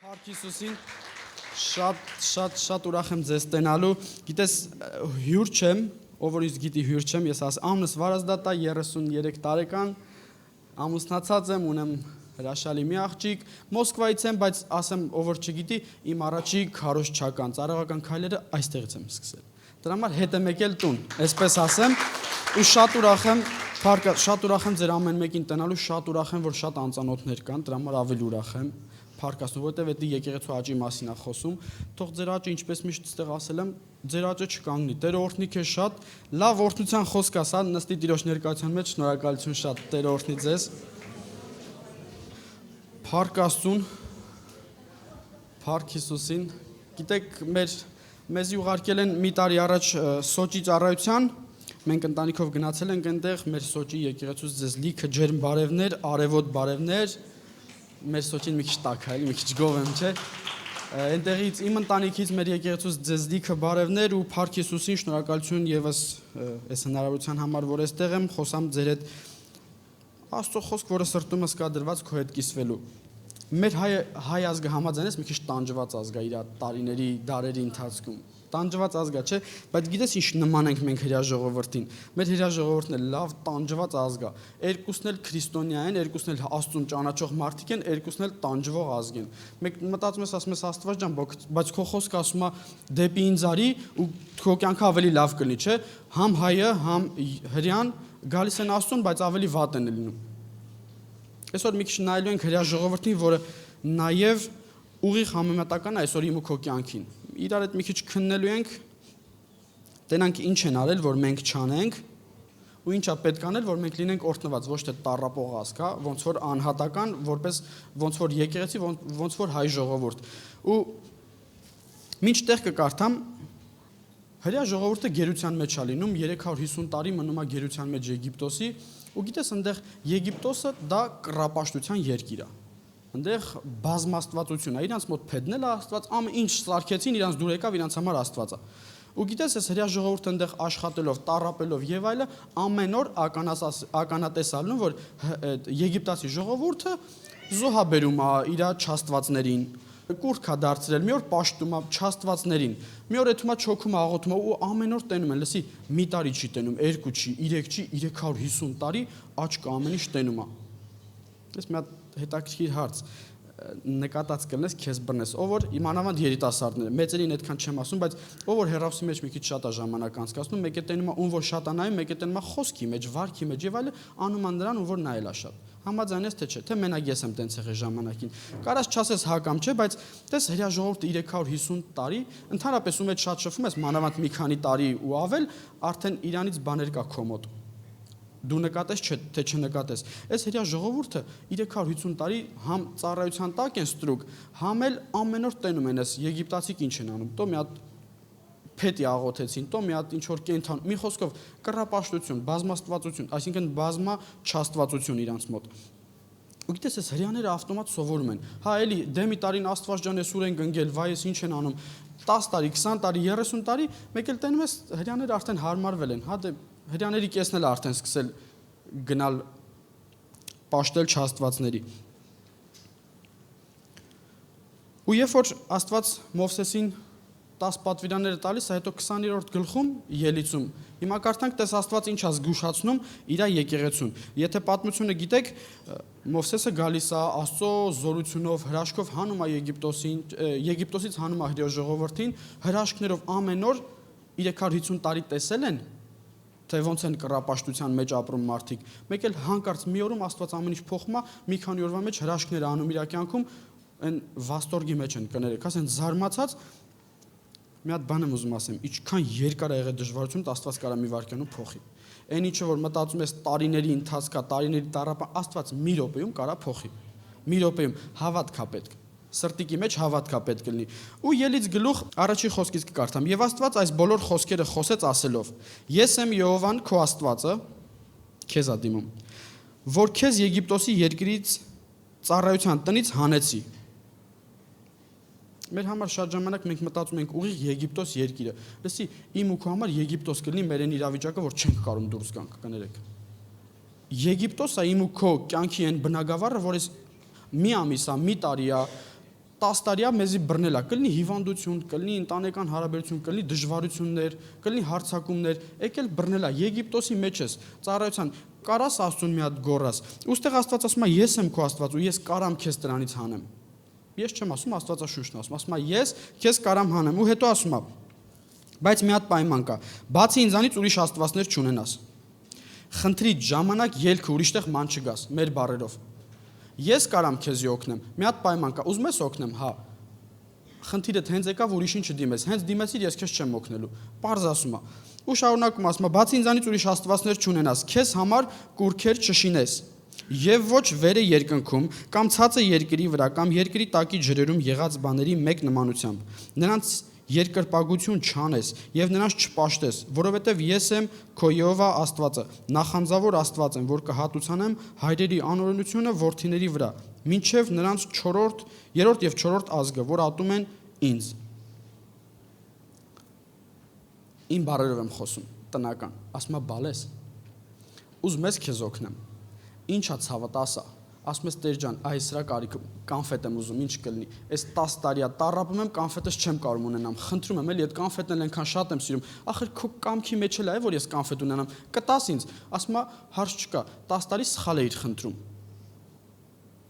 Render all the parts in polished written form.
Փառք Հիսուսին, շատ ուրախ եմ ձեզ տենալու, գիտես հյուր չեմ, ով որ ինձ գիտի հյուր չեմ, ես ամնս վարազդատա 33 տարեկան, ամուսնացած եմ, ունեմ հրաշալի մի աղջիկ, Մոսկվայից եմ, բայց ասեմ ով որ չգիտի, իմ առաջի քարոզչական, ծառայական քայլերը այստեղից եմ սկսել, դրա համար հետ եմ եկել տուն, այսպես ասեմ, ու շատ ուրախ եմ ձեր ամեն մեկին տենալու, շատ ուրախ եմ, որ շատ անծանոթներ կան, դրա համար ավելի ուրախ եմ, Փառքասում, որտեվ դա եկեղեցու աճի մասին է խոսում, թող ձեր աճը ինչպես միշտ ստեղ ասել եմ, ձեր աճը չկանգնի, Տերը օրհնի քեզ շատ, լավ օրհնության խոսք ասա, նստի Տիրոջ ներկայության մեջ, շնորհակալություն շատ, Տերը օրհնի ձեզ։ Փառքասուն, Փառք Հիսուսին, գիտեք, մեզի ուղարկել են մի տարի առաջ Սոճի ծառայության, մենք ընտանիքով գնացել ենք այնտեղ, մեր Սոճի եկեղեցուց ձեզ լիքը ջերմ բարևներ, արևոտ բարևներ մեր Սոճին մի քիչ տաք է, մի քիչ գով եմ, չէ։ Այնտեղից իմ ընտանիքից մեր եկեղեցուց ձեզ լիքը բարևներ ու Փառք Հիսուսին շնորհակալություն եւս այս հնարավորության համար, որ այստեղ եմ, խոսամ ձեր հետ Աստծո խոսք, որը սրտումս կա դրված քո հետ կիսվելու։ Մեր հայ ազգը համաձայնես մի քիչ տանջված ազգ է իր տարիների, դարերի ընթացքում։ Տանջված ազգ է, չէ, բայց գիտես ինչ նման ենք մենք հրաժողովրդին։ Մեր հրաժողովուրդն էլ լավ տանջված ազգ է։ Երկուսն էլ քրիստոնյա են, երկուսն էլ Աստծուն ճանաչող մարդիկ են, երկուսն էլ տանջվող ազգ են։ Մենք մտածում ես ասում ես Աստված ջան, բայց քո խոսքը ասում է դեպի ինձ արի ու քո կյանքը ավելի լավ կլինի, չէ։ Համ հայը, համ հрьяան գալիս են Աստծուն, բայց ավելի վատ են լինում։ Այսօր մի քիչ նայելու ենք հրաժողովրդին, որը նաև ուղիղ համեմատական է այսօր իմ ու քո կյանքին։ Իրար հետ մի քիչ քննելու ենք, տենանք ինչ են արել, որ մենք չանենք, ու ինչա պետք անել, որ մենք լինենք օրհնված, ոչ թե տառապող ազգ, հա, ոնց որ անհատական, ոնց որ եկեղեցի, ոնց որ հայ ժողովուրդ։ Ու մինչտեղ կկարդամ հրյա ժողովուրդը գերության մեջ է լինում, 350 տարի մնում է գերության մեջ Եգիպտոսի, ու գիտես այնտեղ Եգիպտոսը դա կռապաշտության երկիր է։ Այնտեղ բազմաստվածություն է, իրանց մոտ փեդնել է Աստված, ամեն ինչ սարքեցին, իրանց դուր եկավ, իրանց համար Աստված է։ Ու գիտես, այս հրյա ժողովուրդը այնտեղ աշխատելով, տառապելով եւ այլը, ամեն օր ականատեսալնում, որ եգիպտացի ժողովուրդը զոհաբերում է իր չաստվածներին, կուրք է դարձրել, մի օր պաշտում է չաստվածներին, մի օր էթում է չոքում աղոթում ու ամեն օր տենում են, լսի, մի տարի չի տենում, 2 չի, 3 չի, 350 տարի աչքը ամեն ինչ տենում է։ Ես մի հատ հետաքրքիր հարց նկատած կլնես քեզ բռնես, ով որ իմանավանդ երիտասարդներ, մեծերին այդքան չեմ ասում, բայց ով որ հերոսի մեջ մի քիչ շատ է ժամանակ անցկացնում, մեկը տենում է ում որ շատ է նայում, մեկը տենում է խոսքի մեջ, վարքի մեջ եւ այլը, անում են նրան ում որ նայել է շատ։ Համաձայնես թե չէ, թե մենակ ես եմ տենց եղել ժամանակին։ Կարաս չասես հա կամ չէ, բայց տես հրյա ժողովուրդը 350 տարի, ընդհանրապես ում հետ շատ շփվում ես, մանավանդ մի քանի տարի ու ավել, արդեն իրանից բաներ կա քո մոտ։ Դու նկատես թե չնկատես։ Այս հրյա ժողովուրդը 350 տարի համ ծառայության տակ են ստրուկ, համ էլ ամեն օր տենում են այս եգիպտացիք ինչ են անում։ Տո մի հատ փետի աղոթեցին, տո մի հատ ինչ որ կենթան, մի խոսքով կռապաշտություն, բազմաստվածություն, այսինքն բազմա չաստվածություն իրանց մոտ։ Ու գիտես, այս հрьяաները ավտոմատ սովորում են։ Հա, էլի դեմի տարին Աստված ջան, ես ուր են գնգել, վայ, ես ինչ են անում։ 10 տարի, 20 տարի, 30 տարի, մեկ էլ տենում ես հрьяաները արդեն հարմարվել են։ Հա, դե հрьяաների կեսն էլ արդեն սկսել գնալ պաշտել չաստվածների։ Ու երբ որ Աստված Մովսեսին 10 պատվիրանները տալիս, հետո 20-րդ գլխում ելիցում։ Հիմա կարդանք, տես Աստված ինչ է զգուշացնում իր եկեղեցուն։ Եթե պատմությունը գիտեք, Մովսեսը գալիս է Աստծո զորությունով, հրաշքով հանում է Եգիպտոսից հանում է հրյա ժողովրդին, հրաշքներով ամեն օր 350 տարի տեսել են, թե ոնց են կռապաշտության մեջ ապրում մարդիկ։ Մեկ էլ հանկարծ մի օրում Աստված ամեն ինչ փոխում է, մի քանի օրվա մեջ հրաշքներ անում իր կյանքում, այն վաստորգի մեջ են կներեք, ասեն զարմացած մի հատ բան եմ ուզում ասեմ, ինչքան երկար է եղել դժվարությունը, Աստված կարա մի վայրկյանում փոխի։ Այն ինչը որ մտածում ես տարիների ընթացքա, տարիների տառապան, Աստված մի րոպեում կարա փոխի։ Մի րոպեում հավատք է պետք։ Սրտիկի մեջ հավատք է պետք լինի։ Ու ելից գլուխ առաջի խոսքից կկարդամ։ Եվ Աստված այս բոլոր խոսքերը խոսեց ասելով. Ես եմ Եհովան քո Աստվածը, քեզ ա դիմում, որ քեզ Եգիպտոսի երկրից ծառայության տնից հանեցի։ Մեր համար շատ ժամանակ մենք մտածում ենք ուղիղ Եգիպտոս երկիրը։ Լսի, իմ ու քո համար Եգիպտոս կլինի մեր այն իրավիճակը, որ չենք կարող դուրս գանք, կներեք։ Եգիպտոսը իմ ու քո կյանքի այն բնագավառը, որ ես մի ամիս է, մի տարի է, 10 տարիա մեզի բռնել է, կլինի հիվանդություն, կլինի ընտանեկան հարաբերություն, կլինի դժվարություններ, կլինի հարցակումներ, եկել բռնել է Եգիպտոսի մեջ ես, ծառայության կարաս Աստծուն մի հատ գոռաս։ Ուստեղ Աստված ասում է ես եմ քո Աստված ու ես կարամ քեզ դրանից հանեմ։ Ես չեմ ասում, Աստվածաշունչն ասում է ես քեզ կարամ հանեմ ու հետո ասում է բայց մի հատ պայման կա, բացի ինձանից ուրիշ աստվածներ չունենաս։ Խնդրից ժամանակ ելքը ուրիշտեղ ման չգաս, մեր բառերով։ Ես կարամ քեզի օգնեմ, մի հատ պայման կա, ուզում ես օգնեմ, հա։ Խնդիրդ հենց եկավ ուրիշին չդիմես, հենց դիմեցիր ես քեզ չեմ օգնելու։ Պարզ ասում է։ Ու շարունակում ասում է, բացի ինձանից ուրիշ աստվածներ չունենաս, քեզ համար կուրքեր չշինես։ Եվ ոչ վերը երկնքում կամ ցածը երկրի վրա կամ երկրի տակի ջրերում եղած բաների մեկ նմանությամբ։ Նրանց երկրպագություն չանես եւ նրանց չպաշտես, որովհետեւ ես եմ քո Եհովա Աստվածը, նախանձավոր Աստված եմ, որ կհատուցանեմ հայրերի անօրենությունը որդիների վրա, մինչեւ նրանց 3-րդ եւ 4-րդ ազգը, որ ատում են ինձ։ Իմ բառերով եմ խոսում, տնական, ասում եմ բալես։ Ուզում ես քեզ օգնեմ։ Ինչա ցավը տասա։ Ասում ես Տեր ջան, այս սրա կարիքը կանֆետ եմ ուզում, ինչ կլինի։ Այս 10 տարիա տառապում եմ, կանֆետս չեմ կարող ունենամ։ Խնդրում եմ, էլի այդ կանֆետն էլ այնքան շատ եմ սիրում։ Ախր քո կամքի մեջ էլ է, որ ես կանֆետ ունենամ։ Կտաս ինձ։ Ասում է, հարց չկա։ 10 տարի սխալ էիր խնդրում։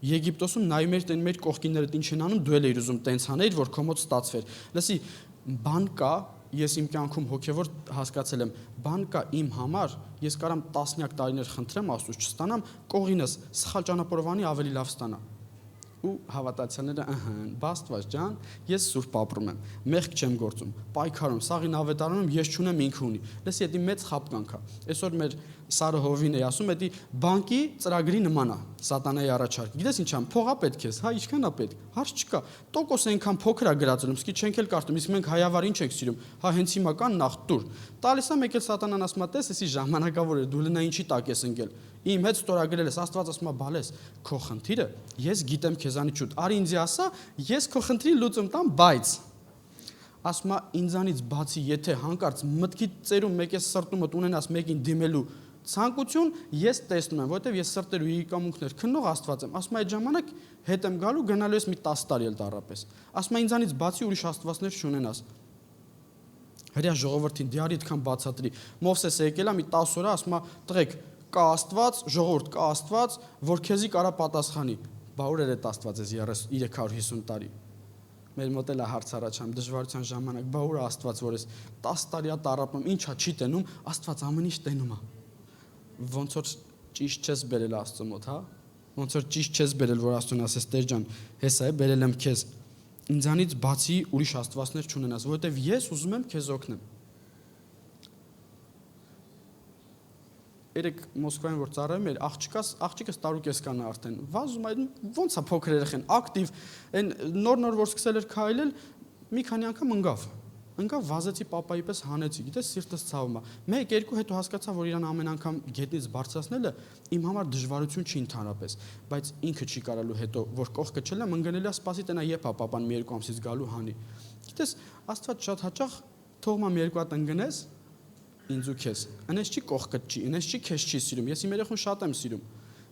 Եգիպտոսում նայում էր տեն մեր կողքիններդ ինչ են անում, դու էլ էիր ուզում տենց անել, որ քո մոտ ստացվեր։ Լսի, բան կա, ես իմ կյանքում հոգևոր հասկացել եմ, բան կա իմ համար, ես կարամ տասնյակ տարիներ խնդրեմ Աստծուց չստանամ, կողինս սխալ ճանապարհով անի ավելի լավ ստանա։ Ու հավատացյալները, բա Աստված ջան, ես սուրբ ապրում եմ, մեղք չեմ գործում, պայքարում, սաղին ավետարանում եմ, ես չունեմ ինքը ունի։ Լսի, դա մեծ խապկանք է։ Այսօր մեր Սարը Հովին է ասում, դա բանկի ծրագրի նման է, սատանայի առաջարկ։ Գիտես ինչ ամ, փողա պետք է, հա, ինչքան է պետք։ Հարց չկա։ Տոկոս այնքան փոքր է գրածում, իսկի չենք էլ կարդում, իսկ մենք հայավար ինչ ենք սիրում։ Հա, հենց հիմա կան նախ տուր։ Տալիս է մեկ էլ սատանան ասում է, տես, էսի ժամանակավոր է, դու լնա ինչի տակ ես ընկել։ Իմ հետ ստորագրել ես, Աստված ասում է, բալես, քո խնդիրը ես գիտեմ քեզանից շուտ։ Արի ինձ ասա, ես քո խնդրի լուծում տամ, բայց ասում է ինձանից բացի եթե հանկարծ մտքի ծերում մեկ էս սրտումդ ունենաս մեկին դիմելու ցանկություն, ես տեսնում եմ, որովհետև ես սրտեր ու եկամունքներ քննող Աստված եմ։ Ասում է այդ ժամանակ հետ եմ գալու, գնալու ես մի 10 տարի էլ տառապես։ Ասում է ինձանից բացի ուրիշ աստվածներ չունենաս։ Հրյա ժողովրդին դիարի այդքան բացատրի։ Մովսեսը եկել է մի 10 օր, ասում է տղեկ կա Աստված, ժողովուրդ կա Աստված, որ քեզի կարա պատասխանի։ Բա ուր էր այդ Աստված ես 350 տարի։ Մեր մոտ էլ է հարց առաջանում դժվարության ժամանակ, բա ուր է Աստված, որ ես 10 տարիա տառապում, ինչա չի տենում, Աստված ամեն ինչ տենում է։ Ոնց որ ճիշտ չես բերել Աստծո մոտ, հա։ Ոնց որ ճիշտ չես բերել, որ Աստծուն ասես Տեր ջան, հեսա է բերել եմ քեզ։ Ինձանից բացի ուրիշ աստվածներ չունենաս, որովհետև ես ուզում եմ քեզ օգնեմ։ Երեք Մոսկվայում որ ծառայում էր, աղջիկս տարուկես կանա արդեն։ Վազում այն ոնց է փոքր երեխան, ակտիվ, այն նոր որ սկսել էր քայլել, մի քանի անգամ ընկավ վազեցի պապայի պես հանեցի, գիտես սիրտս ցավում է։ 1-2 հետո հասկացա, որ իրան ամեն անգամ գետնից բարձրացնելը իմ համար դժվարություն չի ընդհանրապես, բայց ինքը չի կարալու հետո որ կողքը չելեմ, ընկնելա սպասի տնա եփա պապան մի 2 ամսից գալու հանի։ Գիտես Աստված շատ հաճախ թող մամ 2 հատ ընկնես ինձ ու քեզ։ Այնպես չի կողքդ չի, այնպես չի քեզ չի սիրում։ Ես իմ երեխուն շատ եմ սիրում։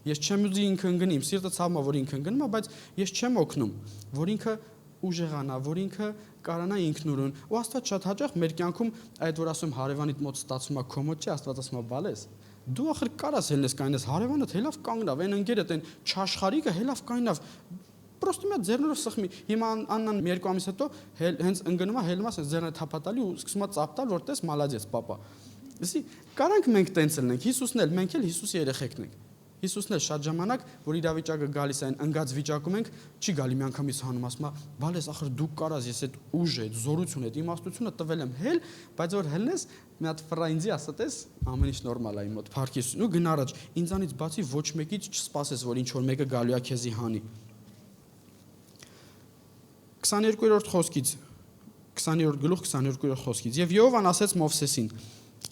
Ես չեմ ուզի ինքը ընկնի, իմ սիրտը ցավում է, որ ինքը ընկնում է, բայց ես չեմ օգնում, որ ինքը ուժեղանա, որ ինքը կարանա ինքնուրույն։ Ու Աստված շատ հաճախ մեր կյանքում այդ որ ասում հարևանիդ մոտ ստացվում է քո մոտ չի, Աստված ասում է բալես։ Դու ախր կարաս ելնես կայնես հարևանդ հելավ կանգնավ, այն ընկերդ այն չաշխարիկը հելավ կայնավ։ Պրոստը մի ձեռներով սխմի։ Հիմա Աննան 2 ամիս հետո հենց ընկնում է, հելում է, ձեռը թափատալի ու սկսում է ծապտալ, որ տես մալադես, պապա։ Լսի, կարանք մենք տենց լինենք, Հիսուսն էլ, մենք էլ Հիսուսի երեխեքն ենք։ Հիսուսն էլ շատ ժամանակ, որ իրավիճակը գալիս է, այն ընկած վիճակում ենք, չի գալի մի անգամից հանում, ասում է, բալես, ախր դու կարաս, ես այդ ուժը, այդ զորությունը, այդ իմաստությունը տվել եմ հել, բայց որ հելնես, մի հատ ֆրա ինձի ասա տես, ամեն ինչ նորմալ է իմ մոտ, փառք Հիսուսին ու գնա առաջ, ինձանից բացի ոչ մեկից չսպասես, որ ինչ որ մեկը գալու է քեզի հանի։ 22-րդ խոսքից 20-րդ գլուխ 22-րդ խոսքից եւ Եհովան ասեց Մովսեսին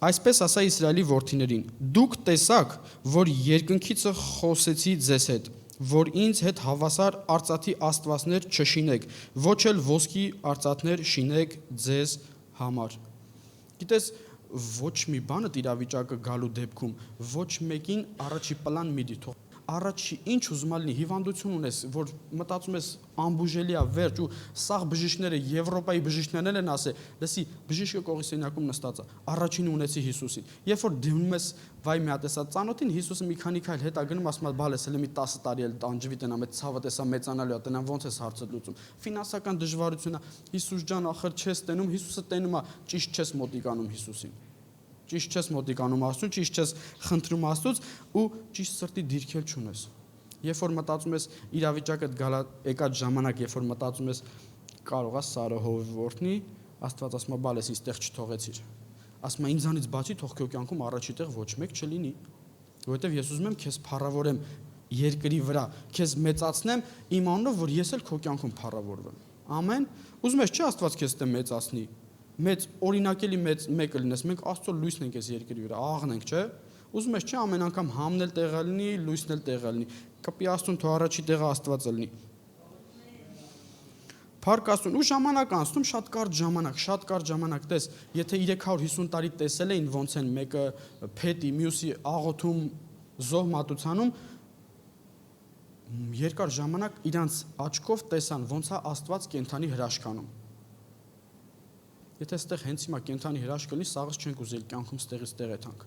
այսպես ասա Իսրայելի որդիներին դուք տեսաք որ երկնքիցը խոսեցի ձեզ հետ որ ինձ հետ հավասար արծաթի աստվածներ չշինեք ոչ էլ ոսկի արծաթներ շինեք ձեզ համար գիտես ոչ մի բանը իրավիճակը գալու դեպքում ոչ մեկին առաջի պլան մի դի թող առաջի ինչ ուզում լինի, հիվանդություն ունես, որ մտածում ես անբուժելի է վերջ ու սաղ բժիշկները Եվրոպայի բժիշկներն են ասել, լսի, բժիշկը կողի սենյակում նստած է, առաջինը ունեցի Հիսուսին։ Երբ որ դիմում ես վայ մի հատ էսա ծանոթին, Հիսուսը մի քանի քայլ հետ է գնում, ասում է բալես, հələ մի 10 տարի էլ տանջվի տնամ, այդ ցավը տեսա մեծանալու է, տնամ ոնց ես հարցը լուծում։ Ֆինանսական դժվարությունն է, Հիսուս ջան, ախր չես տենում, Հիսուսը տենում է, ճիշտ չես մոտիկանում Հիսուսին։ Ճիշտ չես մոտիկանում Աստծուն, ճիշտ չես խնդրում Աստծուց ու ճիշտ սրտի դիրքել չունես։ Երբ որ մտածում ես իրավիճակդ գալա եկած ժամանակ, երբ որ մտածում ես կարող է Սարը հովի որդնի, Աստված ասում է բալես ինձ տեղ չթողեցիր։ Ասում է ինձանից բացի թող քո կյանքում առաջի տեղ ոչ մեկ չլինի, որովհետև ես ուզում եմ քեզ փառավորեմ երկրի վրա, քեզ մեծացնեմ իմ անունով, որ ես էլ քո կյանքում փառավորվեմ։ Ամեն։ Ուզում ես չի Աստված քեզ տեղ մեծացնի։ Մեծ օրինակելի մեծ մեկը լինես, մենք Աստծո լույսն ենք այս երկրի վրա, աղն ենք, չէ՞։ Ուզում ես չի ամեն անգամ համն էլ տեղը լինի, լույսն էլ տեղը լինի։ Կպի Աստծուն թող առաջի տեղը Աստվածը լինի։ Փառք Աստծուն, ու ժամանակ անցնում շատ կարճ ժամանակ, տես, եթե 350 տարի տեսել էին ոնց են մեկը փետի, մյուսի աղոթում, զոհ մատուցանում, երկար ժամանակ իրանց աչքով տեսան ոնց է Աստված կենթանի հրաշքանում։ Եթե այստեղ հենց հիմա կենթանի հրաշք լինի, սաղս չենք ուզել կյանքում ստեղից տեղ եթանք։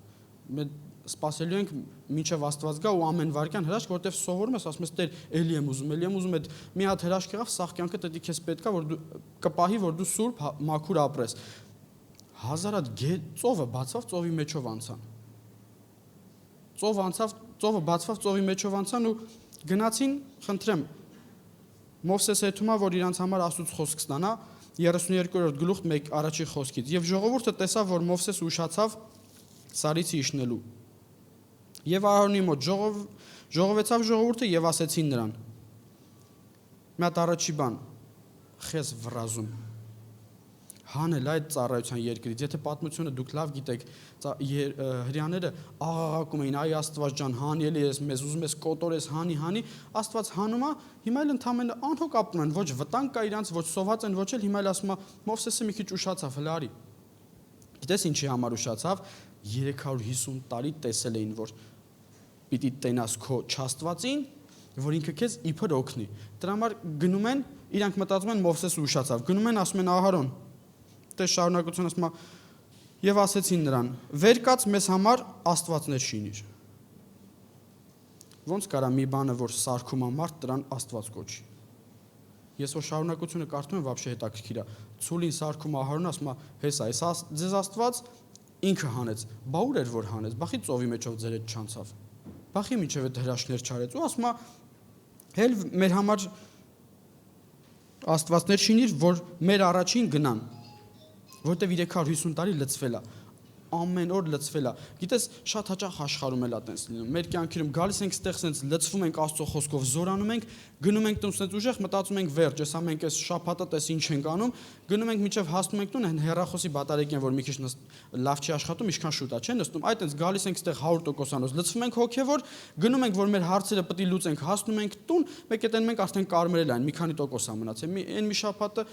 Մենք սպասելու ենք մինչև Աստված գա ու ամեն վարքյան հրաշք, որտեվ սովորում ես, ասում ես Տեր, էլի եմ ուզում, այդ մի հատ հրաշք եղավ, սաղ կյանքը դա քեզ պետք է, որ դու կպահի, որ դու սուրբ մաքուր ապրես։ Հազարատ ծովը բացավ, ծովի մեջով անցան։ Ծովը բացավ, ծովի մեջով անցան ու գնացին, խնդրեմ, Մովսես հետում է, որ իրանց համար Աստծուց խոսք ստանա 32-րդ գլուխ 1 առաջի խոսքից։ Եվ ժողովուրդը տեսավ, որ Մովսես ուշացավ սարից իջնելու։ Եվ Ահարոնի մոտ ժողովեցավ ժողովուրդը եւ ասեցին նրան. Մի հատ առաջի բան, խես վրազում։ Հանել այդ ծառայության երկրից, եթե պատմությունը դուք լավ գիտեք, հрьяաները աղաղակում էին, այ Աստված ջան, հանելի ես մեզ, ուզում ես կոտորես, հանի, Աստված հանում է, հիմա էլ ընդամենը անհոգ ապրում են, ոչ վտանգ կա իրանց, ոչ սոված են, ոչ էլ հիմա էլ ասում է, Մովսեսը մի քիչ ուշացավ, հələ արի։ Գիտես ինչի համար ուշացավ, 350 տարի տեսել էին, որ պիտի տենաս քո չաստվածին, որ ինքը քեզ իբր օգնի։ Դրա համար գնում են, իրանք մտածում են Մովսեսը ուշացավ, գնում են ասում են Ահարոն, դե շարունակություն ասում է, եւ ասեցին նրան. «Վեր կաց մեզ համար աստվածներ շինիր»։ Ոնց կարա մի բանը, որ սարքում է մարդ, դրան Աստված կոչի։ Ես որ շարունակությունը կարդում եմ, вообще հետաքրքիր է։ Ցուլին սարքում Ահարոն ասում է, հեսա, ձեզ Աստված ինքը հանեց։ Բա ուր էր որ հանեց։ Բախի ծովի մեջով ձեր հետ չանցավ։ Բախի միջև այդ հրաշքներ չարեց։ Ու ասում է, հել մեր համար աստվածներ շինիր, որ մեր առաջին գնան։ Որտեվ 350 տարի լծվել է, ամեն օր լծվել է։ Գիտես, շատ հաճախ աշխարհում էլ է տենց լինում։ Մեր կյանքերում գալիս ենք ստեղ սենց լծվում ենք Աստծո խոսքով, զորանում ենք, գնում ենք տուն սենց ուժեղ, մտածում ենք վերջ, հեսա մենք այս շաբաթը տես ինչ ենք անում, գնում ենք միջև հասնում ենք տուն, հեռախոսի բատարեկին, որ մի քիչ լավ չի աշխատում, ինչքան շուտ է, չէ՞ նստում։ Այդ տենց գալիս ենք ստեղ 100%-անոց, լծվում ենք հոգևոր, գնում ենք, որ մեր հարցերը պետք է լուծենք, հասնում ենք տուն, մեկ էտեն մենք արդեն կարմրել են, մի քանի տոկոս է մնացել։ Այն մի շաբաթը,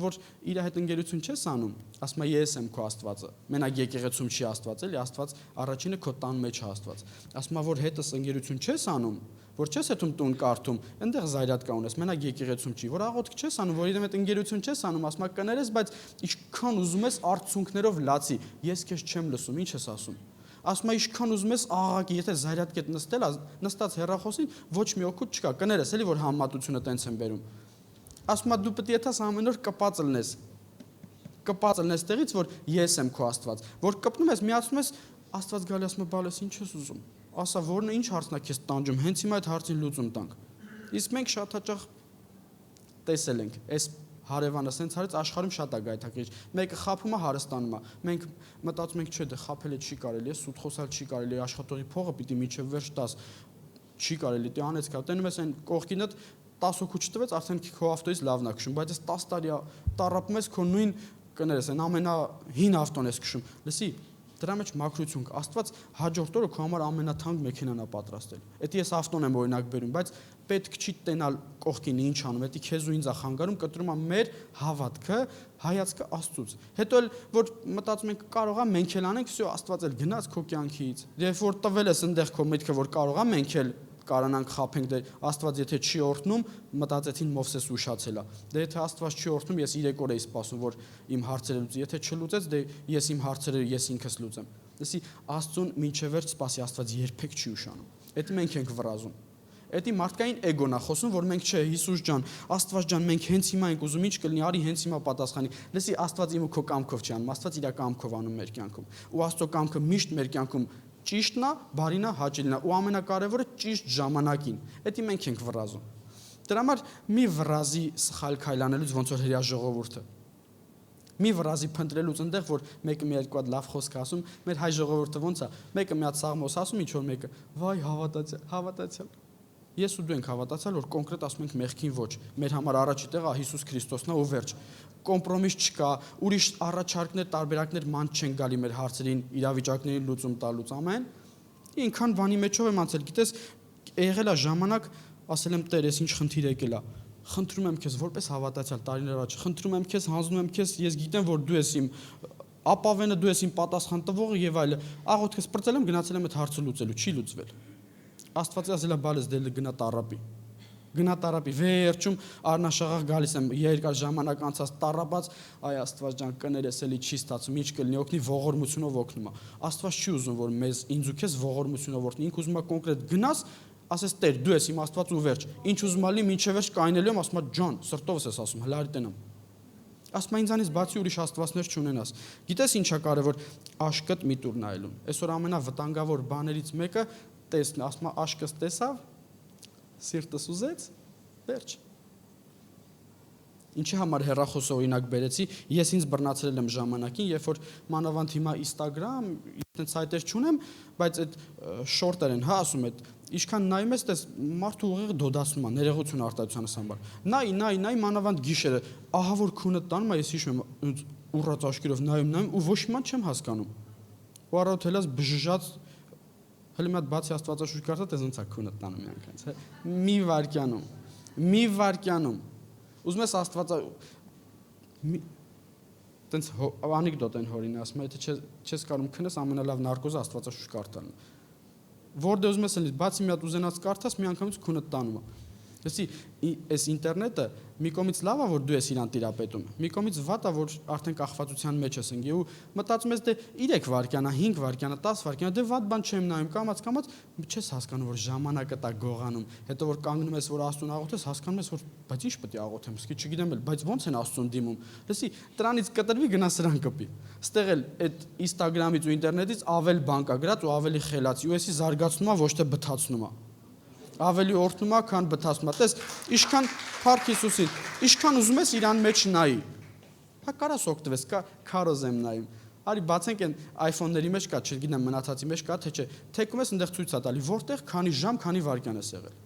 որ իր հետ ընկերություն չես անում, ասում է ես եմ քո Աստվածը։ Մենակ եկեղեցում չի Աստված, էլի Աստված առաջինը քո տան մեջ է Աստված։ Ասում է որ հետս ընկերություն չես անում, որ չես հետում տուն կարդում, այնտեղ զայրատ կա ունես, մենակ եկեղեցում չի, որ աղոթք չես անում, որ իրեն հետ ընկերություն չես անում, ասում է կներես, բայց ինչքան ուզում ես արցունքներով լացի, ես քեզ չեմ լսում, ինչ ես ասում։ Ասում է ինչքան ուզում ես աղաղակի, եթե զայրատկետ նստած հեռախոսին ոչ մի օգուտ չկա, կներես էլի որ համատությունը տենց են բերում։ Ասում է դու պետք է եթաս ամեն օր կպած լինես տեղից, որ ես եմ քո Աստված, որ կպնում ես, միացնում ես, Աստված գալի ասում է բալես ինչ ես ուզում, ասա որն է ինչ հարցն է քեզ տանջում, հենց հիմա այդ հարցին լուծում տանք։ Իսկ մենք շատ հաճախ տեսել ենք, այս հարևանը սենց հարց աշխարհում շատ է գայթակղիչ, մեկը խափում է հարստանում է, մենք մտածում ենք չէ դե խափել է չի կարելի, սուտ խոսալ չի կարելի, աշխատողի փողը պիտի միջև վերջ տաս, չի կարելի, դե անեց կա, տենում ես այն կողքինդ 10 հոգու չտվեց, արդեն քո ավտոյից լավն է քշում, բայց այս 10 տարի տառապում ես քո նույն կներես, այն ամենահին ավտոն ես քշում։ Լսի, դրա մեջ մաքրություն կա։ Աստված հաջորդ օրը քո համար ամենաթանկ մեքենան է պատրաստել։ Էդի ես ավտոն եմ օրինակ բերում, բայց պետք չի տենալ կողքին ինչ անում, էդի քեզ ու ինձ է խանգարում, կտրում է մեր հավատքը, հայացքը Աստծուց։ Հետո էլ որ մտածում ենք կարող է մենք էլ անենք, վсё Աստված էլ գնաց քո կյանքից։ Երբ որ տվել ես այնտեղ քո միտքը, որ կարող է մենք էլ կարանանք խափենք, դե Աստված եթե չի օրհնում, մտածեցին Մովսես ուշացել է։ Դե եթե Աստված չի օրհնում, ես 3 օր էի սպասում, որ իմ հարցերը լուծի, եթե չլուծեց, դե ես իմ հարցերը ես ինքս լուծեմ։ Դեսի Աստծուն մինչև վերջ սպասի, Աստված երբեք չի ուշանում։ Դա մենք ենք վրազում։ Դա մարդկային էգոն է խոսում, որ մենք չէ, Հիսուս ջան, Աստված ջան, մենք հենց հիմա ենք ուզում, ինչ կլինի, արի հենց հիմա պատասխանի։ Լսի, Աստված իմ ու քո կամքով չի անում, Աստված իր կամքով անում մեր կյանքում։ Ու Աստծո կամքը միշտ մեր կյանքում ճիշտն է, բարին է, հաճելին է, ու ամենակարևորը ճիշտ ժամանակին։ Դա մենք ենք վրազում։ Դրա համար մի վրազի սխալ քայլանելուց ոնց որ հրյա ժողովուրդը։ Մի վրազի փնտրելուց այնտեղ որ մեկը մի երկու հատ լավ խոսք ասում, մեր հայ ժողովուրդը ոնց է, մեկը մի հատ սաղմոս ասում, ինչ որ մեկը, վայ, հավատացյալ։ Ես ու դու ենք հավատացյալ, որ կոնկրետ ասում ենք մեղքին ոչ։ Մեր համար առաջի տեղը Հիսուս Քրիստոսն է ու վերջ։ Կոմպրոմիս չկա, ուրիշ առաջարկներ, տարբերակներ ման չեն գալի մեր հարցերին, իրավիճակներին լուծում տալուց, ամեն։ Ինքան բանի մեջով եմ անցել, գիտես, եղել է ժամանակ, ասել եմ Տեր, ես ինչ խնդիր եկել է։ Խնդրում եմ քեզ որպես հավատացյալ տարիներ առաջ, խնդրում եմ քեզ, հանձնում եմ քեզ, ես գիտեմ, որ դու ես իմ ապավենը, դու ես իմ պատասխան տվողը եւ այլը։ Աղոթքս պրծել եմ, գնացել եմ այդ հարցը լուծելու, չի լուծվել։ Աստվածի ասել է բալես դել գնա տարապի վերջում առնաշաղախ գալիս եմ երկար ժամանակ անցած տարապած այ Աստված ջան կներես էլի չի ստացում ինչ կլինի օգնի ողորմությունով օգնում է Աստված չի ուզում որ մեզ ինձ ու քեզ ողորմությունով օգնի ինքը ուզում է կոնկրետ գնաս ասես Տեր դու ես իմ Աստված ու վերջ ինչ ուզում ալի մինչև վերջ կայնելու եմ ասում ջան սրտովս ես ասում հլարի տենամ ասում ինձանից բացի ուրիշ աստվածներ չունենաս գիտես ինչա կարևոր աշկդ մի տուր նայելուն այսօր ամենավտանգավոր բաներից մեկը տեսն ասում աշկս տեսավ սիրտս ուզեց վերջ ինչի համար հեռախոսը օրինակ բերեցի ես ինձ բռնացրել եմ ժամանակին երբ որ մանավանդ հիմա Instagram այդպես սայթեր չունեմ բայց այդ շորտեր են հա ասում այդ ինչքան նայում ես տես մարդու ուղեղը դոդացնում է ներողություն արտադրության համար նայ մանավանդ գիշերը ահա որ քունը տանում է ես հիշում եմ ուռած աչքերով նայում ու ոչ մի բան չեմ հասկանում ու առավոտ հելած բժժած հələ մի հատ բացի Աստվածաշունչ կարդա տես ոնց է քունը տանում միանգամից մի վարքյանում ուզում ես Աստվածա տենց անեկդոտ են հորինի ասում եթե չես կարում քնես ամենալավ նարկոզը Աստվածաշունչ կարդալն որտե ուզում ես լից բացի մի հատ ուզենաց կարդաս միանգամից քունը տանում է Լսի, այս ինտերնետը մի կողմից լավ է որ դու ես իրան տիրապետում, մի կողմից վատ է որ արդեն կախվածության մեջ ես ընկել ու մտածում ես դե 3 վայրկյան է, 5 վայրկյան է, 10 վայրկյան է, դե վատ բան չեմ նայում, կամած չես հասկանում որ ժամանակը տա գողանում, հետո որ կանգնում ես որ Աստծուն աղոթես, հասկանում ես որ բայց ինչ պետք է աղոթեմ, իսկի չգիտեմ էլ, բայց ո՞նց են Աստծուն դիմում։ Լսի, դրանից կտրվի գնա սրան կպի։ Ստեղ էլ այդ Instagram-ից ու ինտերնետից ավել բան կա գրած ու ավելի խելացի ու էսի զարգացնում է ոչ թե բթացնում է։ Ավելի օրհնում է, քան բթացնում է։ Տես, ինչքան Փառք Հիսուսին, ինչքան ուզում ես իրան մեջ նայի։ Հա կարաս օգտվես, կա քարոզ եմ նայում։ Արի բացենք այն iPhone-ների մեջ կա, չգիտեմ մնացածի մեջ կա թե չէ։ Թեկում ես այնտեղ ցույց է տալի, որտեղ քանի ժամ, քանի վայրկյան ես եղել։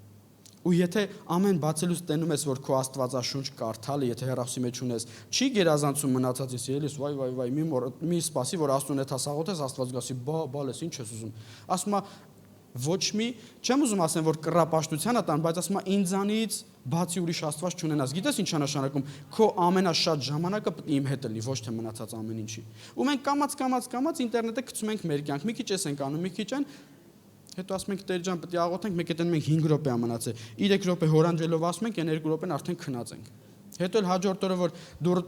Ու եթե ամեն բացելուց տենում ես, որ քո Աստվածաշունչ կարդալը, եթե հեռախոսի մեջ ունես, չի գերազանցում մնացածից, ելիս, վայ, մի սպասի, որ Աստծուն հետ հասաղոթես, Աստված գասի, բալես, ինչ ես ուզում։ Ասում է ոչ մի, չեմ ուզում ասեմ, որ կռապաշտության է տան, բայց ասում է ինձանից բացի ուրիշ Աստված չունենաս։ Գիտես ինչ է նշանակում։ Քո ամենաշատ ժամանակը պետք է իմ հետ լինի, ոչ թե մնացած ամեն ինչի։ Ու մենք կամած ինտերնետը գցում ենք մեր կյանք, մի քիչ ես ենք անում, մի քիչ են, հետո ասում ենք Տեր ջան, պետք է աղոթենք, մեկ այդեն մենք 5 րոպե ամնացել, 3 րոպե հորանջելով ասում ենք, այն 2 րոպեն արդեն քնած ենք։ Հետո էլ հաջորդ օրը որ դուր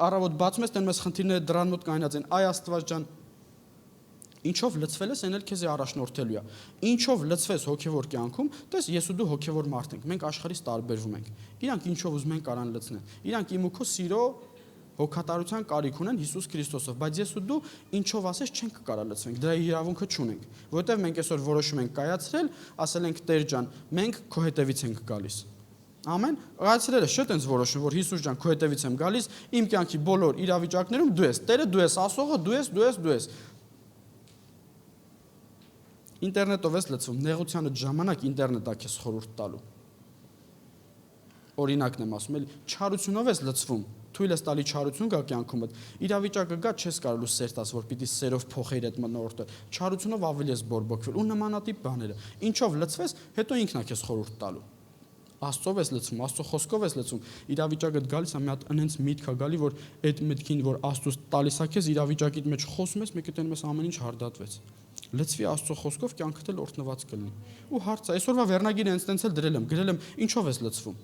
առավոտ բացում ես, տենում ես խնդիրները դրան մոտ կայնած են, այ Աստված ջան Ինչով լցվել ես, այն էլ քեզ առաջնորդելու է։ Ինչով լցվես հոգևոր կյանքում, տես ես ու դու հոգևոր մարդ ենք, մենք աշխարհից տարբերվում ենք։ Իրանք ինչով ուզում են կարան լցնեն։ Իրանք իմ ու քո սիրո հոգատարության կարիք ունեն Հիսուս Քրիստոսով, բայց ես ու դու ինչով ասես չենք կարա լցվենք, դրա իրավունքը չունենք, որովհետև մենք այսօր որոշում ենք կայացրել, ասել ենք Տեր ջան, մենք քո հետևից ենք գալիս։ Ամեն, այցելերը շատ են որոշում, որ Հիսուս ջան, քո հետևից եմ գալիս, իմ կյանքի բոլոր իրավիճակներում դու ես, Տերը դու ես, ասողը դու ես։ Ինտերնետով ես լցվում, նեղությանը ժամանակ ինտերնետա քեզ խորհուրդ տալու։ Օրինակն եմ ասում, էլի չարությունով ես լցվում, թույլ ես տալի չարություն գա կյանքումդ։ Իրավիճակը գա չես կարելու սեր տաս, որ պիտի սերով փոխեիր այդ մնորդը։ Չարությունով ավելի ես բորբոքվել ու նմանատիպ բաները։ Ինչով լցվես, հետո ինքն է քեզ խորհուրդ տալու։ Աստծով ես լցվում, Աստծո խոսքով ես լցվում, իրավիճակդ գալիս է մի հատ այնց միտք է գալի, որ այդ միտքին, որ Աստծոս տալիս է քեզ իրավիճակիդ մեջ խոսում ես, մեկ տենում ես ամեն ինչ հարդատվեց։ լցվի Աստծո խոսքով, կյանքդ էլ օրհնված կլինի։ Ու հարցը, այսօրվա վերնագիրը հենց տենց էլ դրել եմ, գրել եմ, ինչով ես լցվում։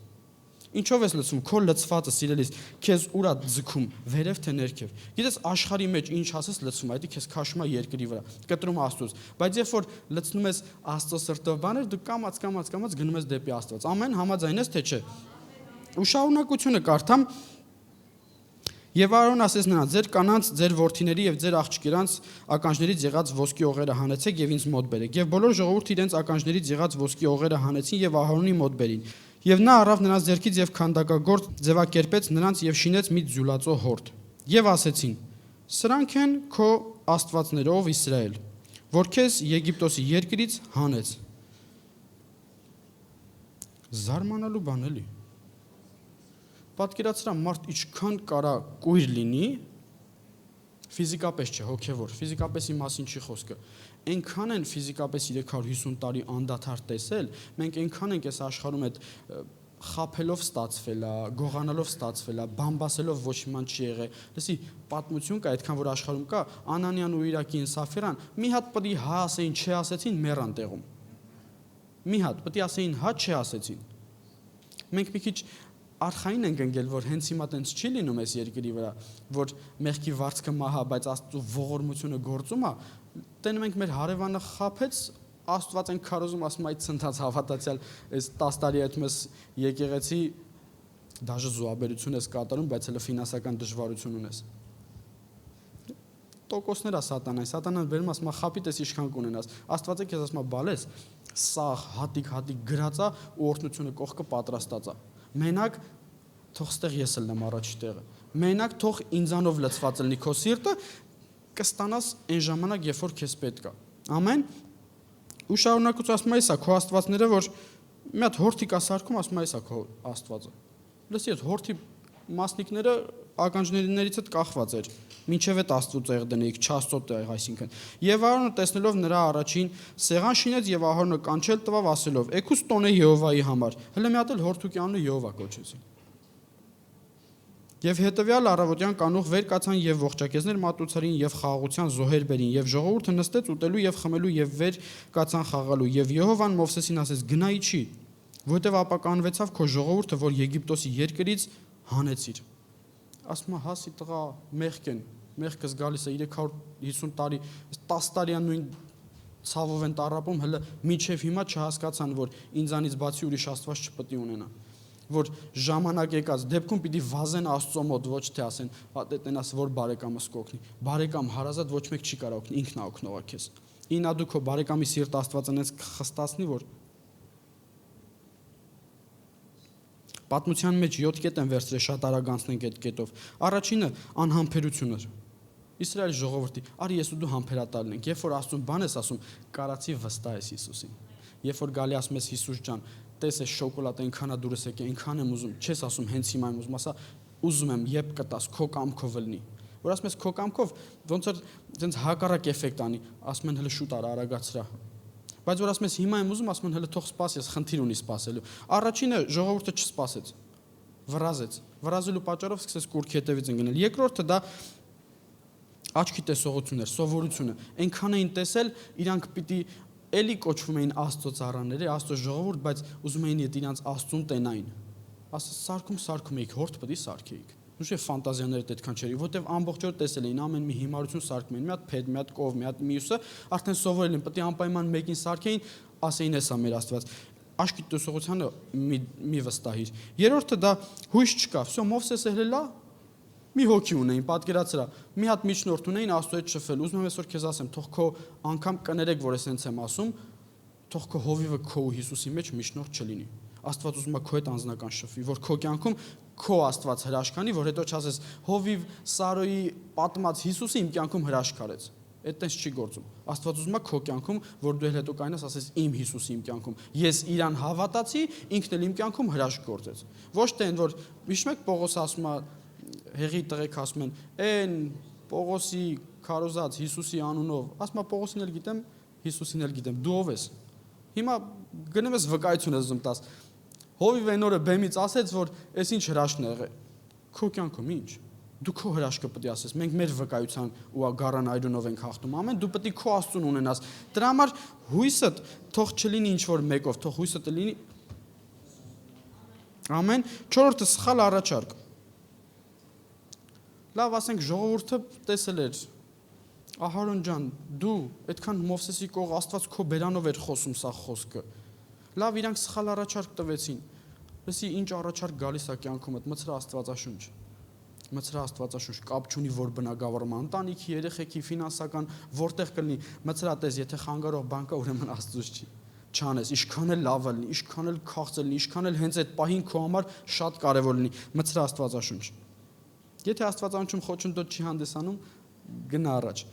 Ինչով ես լցվում, քո լցվածը սիրելիս, քեզ ուր է ձգում, վերև թե ներքև։ Գիտես աշխարհի մեջ ինչ ասես լցվում, այդ քեզ քաշում է երկրի վրա, կտրում Աստծոց, բայց երբ որ լցնում ես Աստծո սրտով բաներ, դու կամած գնում ես դեպի Աստված։ Ամեն համաձայն ես թե չէ։ Ու շարունակությունը կարդամ. Եվ Արոն ասեց նրանց. ձեր կանանց, ձեր որդիների եւ ձեր աղջիկերանց ականջներից եղած ոսկի օղերը հանեցեք եւ ինձ մոտ բերեք։ Եվ բոլոր ժողովուրդը իրենց ականջներից եղած ոսկի օղերը հանեցին եւ Ահարոնի մոտ բերին։ Եվ նա առավ նրանց ձեռքից եւ քանդակագործ ձևակերպեց նրանց եւ շինեց մի ձուլածո հորդ։ Եվ ասեցին. սրանք են քո աստվածներով Իսրայել, որ քեզ Եգիպտոսի երկրից հանեց։ Զարմանալու բան էլի։ Պատկերացրա մարդ ինչքան կարա կույր լինի, ֆիզիկապես չէ, հոգևոր, ֆիզիկապեսի մասին չի խոսքը։ Այնքան են ֆիզիկապես 350 տարի անդադար տեսել, մենք այնքան ենք այս աշխարհում այդ խափելով ստացվել է, գողանալով ստացվել է, բամբասելով ոչ իման չի եղել։ Լսի, պատմություն կա, այդքան որ աշխարհում կա, Անանյան ու Իրակին, Սաֆիրան, մի հատ պետք է հա ասեին, չէ ասեցին, մեռան տեղում։ Մի հատ պետք է ասեին, հա չէ ասեցին։ Մենք մի քիչ արխային ենք ընկել, որ հենց հիմա տենց չի լինում այս երկրի վրա, որ մեղքի վարձքը մահա, բայց Աստծո ողորմությունը գործում է, տենում ենք մեր հարևանը խափեց, Աստված են քարոզում, ասում այդ ցնցած հավատացյալ, այս 10 տարի այդ մեզ եկեղեցի դաժե զոհաբերություն ես կատարում, բայց հələ ֆինանսական դժվարություն ունես։ Տոկոսներ է սատանան վերում ասում, խապի տես ինչքան կունենաս։ Աստվածը քեզ ասում, բալես, սաղ հատիկ գրածա ու օրհնությունը կողքը պատրաստած է։ Մենակ թող ստեղ ես ելնեմ առաջի տեղը։ Մենակ թող ինձանով լցված լինի քո սիրտը, կստանաս այն ժամանակ, երբ որ քեզ պետք է։ Ամեն։ Ու շարունակություն ասում է, սա քո աստվածները, որ մի հատ հորթի կա սարքում, ասում է, սա քո աստվածը։ Լսի, այդ հորթի մասնիկները ականջներից հետ կախված էր։ Մինչև այդ Աստծո տեղ դնեիք, չաստծո տեղ, այսինքն։ Եվ Ահարոնը տեսնելով նրա առաջին սեղան շինեց եւ Ահարոնը կանչել տվավ ասելով. «Էկուս տոնե Եհովայի համար»։ Հələ մի հատ էլ հորթուկի անունը Եհովա կոչեցին։ Եվ հետևյալ առավոտյան կանուխ վեր կացան եւ ողջակեզներ մատուցարին եւ խաղաղության զոհեր բերին եւ ժողովուրդը նստեց ուտելու եւ խմելու եւ վեր կացան խաղալու եւ Եհովան Մովսեսին ասեց. «Գնայի չի, որտեւ ապականվեցավ քո ժողովուրդը, որ Եգիպտոսի երկրից հանեցիր»։ Ասում է, հասի տղա, մեղք են, մեղքս գալիս է 350 տարի, 10 տարի նույն ցավով են տարապում, հələ միջև հիմա չհասկացան, որ ինձանից բացի ուրիշ աստված չպետք է ունենա, որ ժամանակ եկած դեպքում պիտի վազեն Աստծո մոտ, ոչ թե ասեն, տենաս որ բարեկամս կօգնի։ Բարեկամ հարազատ ոչ մեկ չի կարող օգնի, ինքն է օգնողը քեզ։ Ինա դու քո բարեկամի սիրտ Աստվածը այնպես խստացնի, որ Պատմության մեջ 7 կետ են վերցրել, շատ արագ անցնենք այդ կետով։ Առաջինը անհամբերություն էր։ Իսրայելի ժողովրդի, արի ես ու դու համբերատար լինենք։ Երբ որ Աստծուն բան ես ասում, կարացի վստահ ես Հիսուսին։ Երբ որ գալի ասում ես Հիսուս ջան, տես է շոկոլադ այնքան է դուրս եկե, այնքան եմ ուզում, չես ասում հենց հիմա եմ ուզում, ասա ուզում եմ, երբ կտաս, քո կամքով լինի։ Որ ասում ես քո կամքով, ոնց որ այնց հակառակ էֆեկտ անի, ասում են հələ շուտ արա, արագացրա։ Բայց որ ասում ես հիմա եմ ուզում, ասում են հələ թող սպասես, խնդիր ունի սպասելու։ Առաջինը ժողովուրդը չսպասեց։ Վրազեց։ Վրազելու պատճառով սկսեց կուրքի հետևից ընկնել։ Երկրորդը դա աչքի տեսողությունն էր, սովորությունը։ Այնքան էին տեսել, իրանք պիտի էլի կոչվում էին Աստծո ծառաները, Աստծո ժողովուրդ, բայց ուզում էին իդ իրանց Աստծուն տենային։ Ասա սարքում էիք, հորթ պետք է սարքեիք։ Ուշ է ֆանտազիաներդ այդքան չէր, որտեվ ամբողջ օր տեսել էին ամեն մի հիմարություն սարքում էին, մի հատ փեդ, մի հատ կով, մի հատ մյուսը, արդեն սովորել են, պետք է անպայման մեկին սարքեին, ասեին էսա մեր Աստված։ Աչքի տեսողությանը մի վստահիր։ Երրորդը դա հույս չկա։ Всё, Մովսեսը հելա մի հոգի ունեին, պատկերացրա։ Մի հատ միջնորդ ունեին Աստծո հետ շփվել։ Ուզում եմ այսօր քեզ ասեմ, թող քո անգամ կներեք, որ ես հենց եմ ասում, թող քո հովիվը քո ու Հիսուսի մեջ միջնորդ չլինի։ Աստված ուզում է քո հետ անձնական շփվի, որ քո կյանքում քո Աստված հրաշքանի, որ հետո չասես հովիվ Սարոյի պատմած Հիսուսը իմ կյանքում հրաշք արեց։ Այդտենց չի գործում։ Աստված ուզում է քո կյանքում, որ դու հետո կայնաս ասես իմ Հիսուսը իմ կյանքում։ Ես իրան հավատացի, ինքն էլ իմ կյանքում հրաշք գործեց։ Ոչ թե այն որ միշտ մեկ Պողոս ասում է, հեղի տղեկ ասում են, «Էն Պողոսի քարոզած Հիսուսի անունով», ասում է Պողոսին էլ գիտեմ, Հիսուսին էլ գիտեմ, դու ով ես։ Հիմա գնում ես վկայություն ես ուզում տաս։ Հովիվ այն օրը բեմից ասեց, որ այս ինչ հրաշքն է եղել։ Քո կյանքում ինչ։ Դու քո հրաշքը պետք է ասես։ Մենք մեր վկայության ու գառան այրունով ենք հաղթում։ Ամեն դու պետք է քո Աստծուն ունենաս։ Դրա համար հույսդ թող չլինի ինչ որ մեկով, թող հույսդ լինի։ Ամեն։ 4-րդը սխալ առաջարկ։ Լավ, ասենք ժողովուրդը տեսել էր Ահարոն ջան, դու այդքան Մովսեսի կող Աստված քո բերանով էր խոսում սա խոսքը։ Լավ, իրանք սխալ առաջարկ տվեցին։ Լսի, ինչ առաջարկ գալիս է կյանքումդ, մցրա Աստվածաշունչ։ Մցրա Աստվածաշունչ, կապ չունի որ բնակավարման, ընտանիքի, երեխեքի, ֆինանսական, որտեղ կլինի, մցրա տես, եթե խանգարող բան կա, ուրեմն Աստծուց չի։ Չանես, ինչքան էլ լավ լինի, ինչքան էլ քաղցր լինի, ինչքան էլ հենց այդ պահին քո համար շատ կարևոր լինի, մցրա Աստվածաշունչ։ Եթե Աստվածաշունչում խոչընդոտ չի հանդիսանում, գնա առաջ։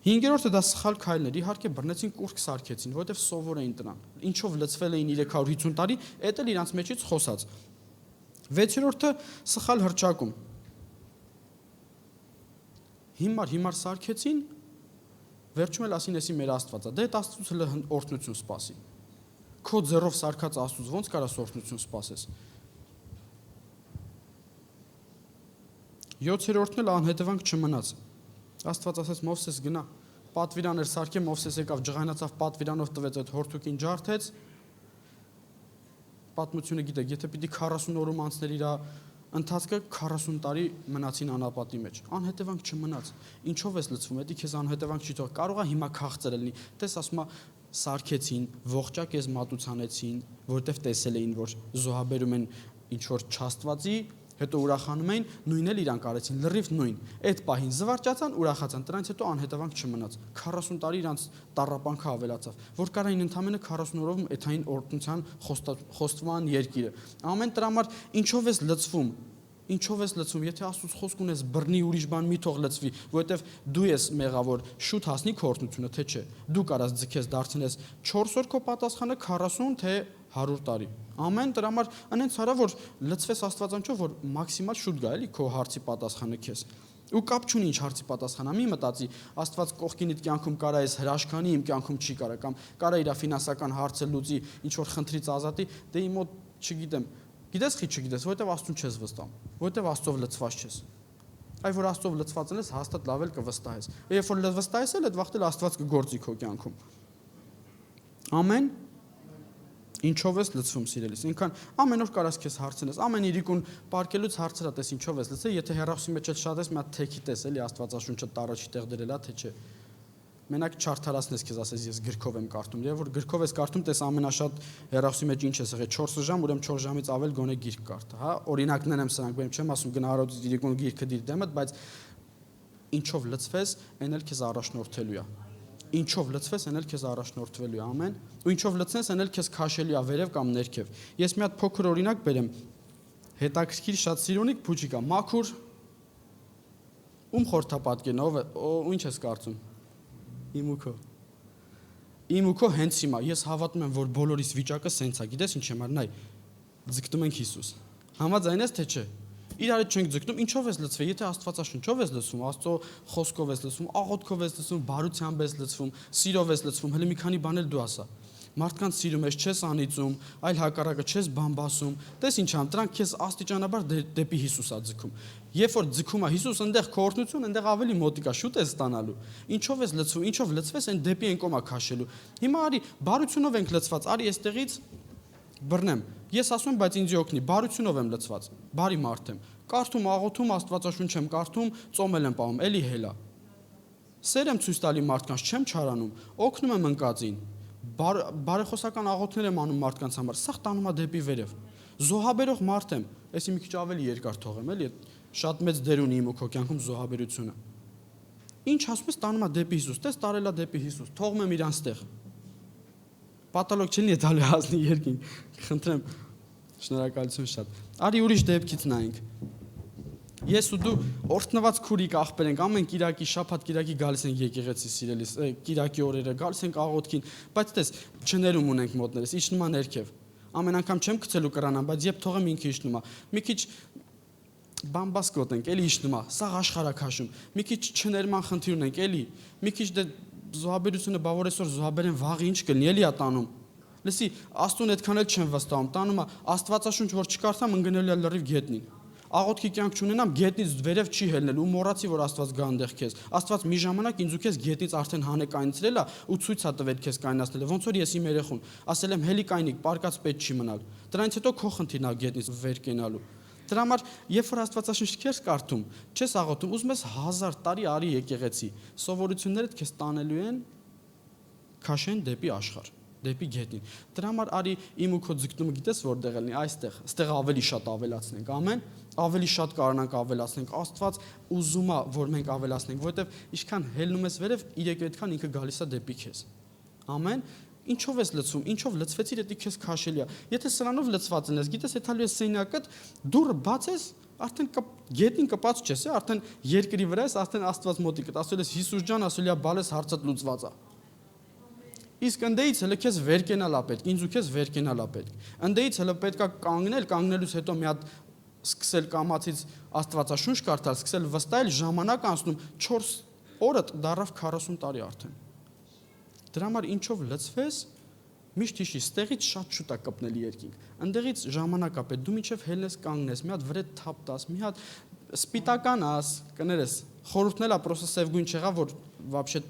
5-րդը դա սխալ քայլն էր, իհարկե բռնեցին կուրք սարքեցին, որովհետև սովոր էին տնան։ Ինչով լցվել էին 350 տարի, էդ էլ իրանց մեջից խոսած։ 6-րդը սխալ հռչակում։ Հիմար սարքեցին, վերջում էլ ասին էսի մեր Աստվածա, դե այդ Աստծուց հələ օրհնություն սպասի։ Քո ձեռով սարքած Աստծուց ո՞նց կարաս օրհնություն սպասես։ 7-րդն էլ անհետևանք չմնաց։ Աստված ասաց Մովսես գնա, պատվիրաններ սարքե, Մովսես եկավ ջղայնացավ պատվիրանով տվեց այդ հորթուկին ջարդեց։ Պատմությունը գիտեք, եթե պիտի 40 օրում անցներ իր ընթացքը 40 տարի մնացին անապատի մեջ։ Անհետևանք չմնաց։ Ինչով ես լցվում, դա քեզ անհետևանք չի թող։ Կարող է հիմա քաղցր լինի։ Տես ասում է սարքեցին, ողջակ ես մատուցանեցին, որտեվ տեսել էին, որ զոհաբերում են ինչ որ չաստվածի, հետո ուրախանում էին, նույնն էլ իրանք արեցին, լրիվ նույն։ Այդ պահին զվարճացան, ուրախացան, դրանից հետո անհետևանք չմնաց։ 40 տարի իրանք տառապանքը ավելացավ, որ կարային ընդամենը 40 օրով էթային օրտնության խոստման երկիրը։ Ամեն դրա համար ինչով ես լցվում, եթե Աստծուց խոսք ունես, բռնի ուրիշ բան մի թող լցվի, որովհետև դու ես մեղավոր, շուտ հասնի քո օրհնությունը, թե չէ։ Դու կարաս ձգես դարձնես 4 օր քո պատասխանը 40 թե 100 տարի։ Ամեն դրա համար անենց արա որ լցվես Աստվածանչով, որ մաքսիմալ շուտ գա էլի քո հարցի պատասխանը քեզ։ Ու կապ չունի ինչ հարցի պատասխանա, մի մտածի, Աստված կողքինիդ կյանքում կարա այս հրաշքանի, իմ կյանքում չի կարա, կամ կարա իր ֆինանսական հարցը լուծի, ինչ որ խնդրից ազատի, դե իմ մոտ չգիտեմ։ Գիտես խի չգիտես, որովհետև Աստծուն չես վստահում, որովհետև Աստծով լցված չես։ Այ որ Աստծով լցված ես, հաստատ լավ էլ կվստահես։ Երբ որ վստահես էլ, այդ վաղտել Աստված կգործի քո կյանքում։ Ամեն։ Ինչով ես լցվում, սիրելիս։ Ինքան ամեն օր կարաս քեզ հարցնես, ամեն իրիկուն պարկելուց հարցրա տես ինչով ես լցել, եթե հերոսի մեջ էլ շատ ես, մի հատ թեքի տես, էլի Աստվածաշունչը տարածի տեղ դրելա, թե չէ։ Մենակ չարթարացնես քեզ, ասես ես գրքով եմ կարդում, եւ որ գրքով ես կարդում, տես ամենաշատ հերոսի մեջ ինչ ես եղել 4 ժամ, ուրեմն 4 ժամից ավել գոնե գիրք կարդա, հա, օրինակներն եմ սրանք, բեմ չեմ ասում գնա արոց իրիկուն գիրքը դիր դեմդ, բայց ինչով լցվես, այն էլ քեզ առաջնորդելու է։ Ինչով լցվես, այն էլ քեզ առաջնորդվելու է, ամեն։ Ու ինչով լցնես, այն էլ քեզ քաշելի է վերև կամ ներքև։ Ես մի հատ փոքր օրինակ բերեմ։ Հետաքրքիր շատ սիրունիկ փուչիկա, մաքուր։ Ում խորթապատկեն, ով ինչ ես կարծում։ Իմ ու քո հենց հիմա ես հավատում եմ, որ բոլորիս վիճակը սենց է, գիտես ինչ եմ արել, նայ։ Ձգտում ենք Հիսուս։ Համաձայն ես թե չէ։ Իրար հետ չենք ձգտում, ինչով ես լցվել, եթե Աստվածաշունչով ես լցվում, Աստծո խոսքով ես լցվում, աղոթքով ես լցվում, բարությամբ ես լցվում, սիրով ես լցվում, հələ մի քանի բան էլ դու ասա։ Մարդկանց սիրում ես, չես անիծում, այլ հակառակը չես բամբասում։ Տես ինչ ամ, դրանք քեզ աստիճանաբար դեպի Հիսուս է ձգում։ Երբ որ ձգում է Հիսուս, այնտեղ քո օրհնություն, այնտեղ ավելի մոտիկ է, շուտ ես ստանալու։ Ինչով ես լցվում, ինչով լցվես, այն դեպի այն կոմա քաշելու։ Հիմա արի, բարությունով ենք լցված, արի այստեղից բռնեմ։ Ես ասում եմ, բայց ինձ օգնի, բարությունով եմ լցված, բարի մարդ եմ։ Կարդում, աղոթում, Աստվածաշունչ եմ կարդում, ծոմել եմ պահում, էլի հելա։ Սեր եմ ցույց տալի մարդկանց, չեմ չարանում, օգնում եմ ընկածին։ Բարեխոսական աղոթներ եմ անում մարդկանց համար, սա տանում է դեպի վերև։ Զոհաբերող մարդ եմ, էսի մի քիչ ավելի երկար թողեմ, էլի շատ մեծ դեր ունի իմ ու քո կյանքում զոհաբերությունը։ Ինչ ասում ես, տանում է դեպի Հիսուս, տես տարելա դեպի Հիսուս, թողում եմ իրանց տեղ։ Պատալոգ չլինի դալու հասնի երկինք, խնդրեմ, շնորհակալություն շատ։ Արի ուրիշ դեպքից նայենք։ Ես ու դու օրհնված քուրիկ աղբեր ենք, ամեն Կիրակի, շաբաթ Կիրակի գալիս ենք եկեղեցի սիրելիս, Կիրակի օրերը գալիս ենք աղոթքին, բայց տես չներում ունենք մոտներս, իջնում է ներքև։ Ամեն անգամ չեմ գցելու կրանան, բայց երբ թողեմ ինքը իջնում է։ Մի քիչ բամբաս գոտենք, էլի իջնում է, սա աշխարհակաշում։ Մի քիչ չներման խնդիր ունենք, էլի։ Մի քիչ դե զոհաբերությունը բավոր այսօր զոհաբերեն վաղ ինչ կլինի, էլի է տանում։ Լսի, Աստուն այդքան էլ չեմ վստահում, տանում է Աստվածաշունչ որ չկարդամ ընկնելու է լրիվ գետնին։ աղոթքի կյանք չունենամ, գետնից վերև չի հելնել ու մոռացի, որ Աստված գա այնտեղ քեզ։ Աստված մի ժամանակ ինձ ու քեզ գետնից արդեն հանեկայնացրել է ու ցույց է տվել քեզ կայնացնել։ Ոնց որ ես իմ երեխուն ասել եմ հելի կայնիկ, պարկած պետք չի մնալ։ Դրանից հետո քո խնդիրն է գետնից վեր կենալու։ Դրա համար, երբ որ Աստվածաշունչ քեզ կարդում, չես աղոթում, ուզում ես 1000 տարի արի եկեղեցի, սովորություններդ քեզ տանելու են քաշեն դեպի աշխարհ, դեպի գետնին։ Դրա համար արի իմ ու քո ձգտումը գիտես որտեղ լինի, այստեղ ավելի շատ ավելացնենք, ամեն, ավելի շատ կարողանանք ավելացնենք։ Աստված ուզում է, որ մենք ավելացնենք, որովհետև ինչքան հելնում ես վերև, իրեք այդքան ինքը գալիս է դեպի քեզ։ Ամեն։ Ինչով ես լցում, ինչով լցվեցիր, դա քեզ քաշելի է։ Եթե սրանով լցված ես, գիտես, եթալու ես սենյակդ, դուրը բացես, արդեն գետնին կպած չես, արդեն երկրի վրա ես, արդեն Աստված մոտիկդ, ասել ես Հիսուս ջան, ասել է բալես հարցդ լուծված է։ Իսկ ընդեից հələ քեզ վեր կենալ է պետք, ինձ ու քեզ վեր կենալ է պետք։ Ընդեից հələ պետք է կանգնել, կանգնելուց հետո մի հատ սկսել կամացից Աստվածաշունչ կարդալ, սկսել վստահել, ժամանակ անցնում 4 օրը դարավ 40 տարի արդեն։ Դրա համար ինչով լցվես, միշտ հիշի, ստեղից շատ շուտ է կպնել երկինք։ Ընդեղից ժամանակ է պետք, դու մինչև հելնես կանգնես, մի հատ վրեդ թափ տաս, մի հատ սպիտական աս, կներես, խորհուրդն էլ է պրոստը սև գույն չեղա, որ вообще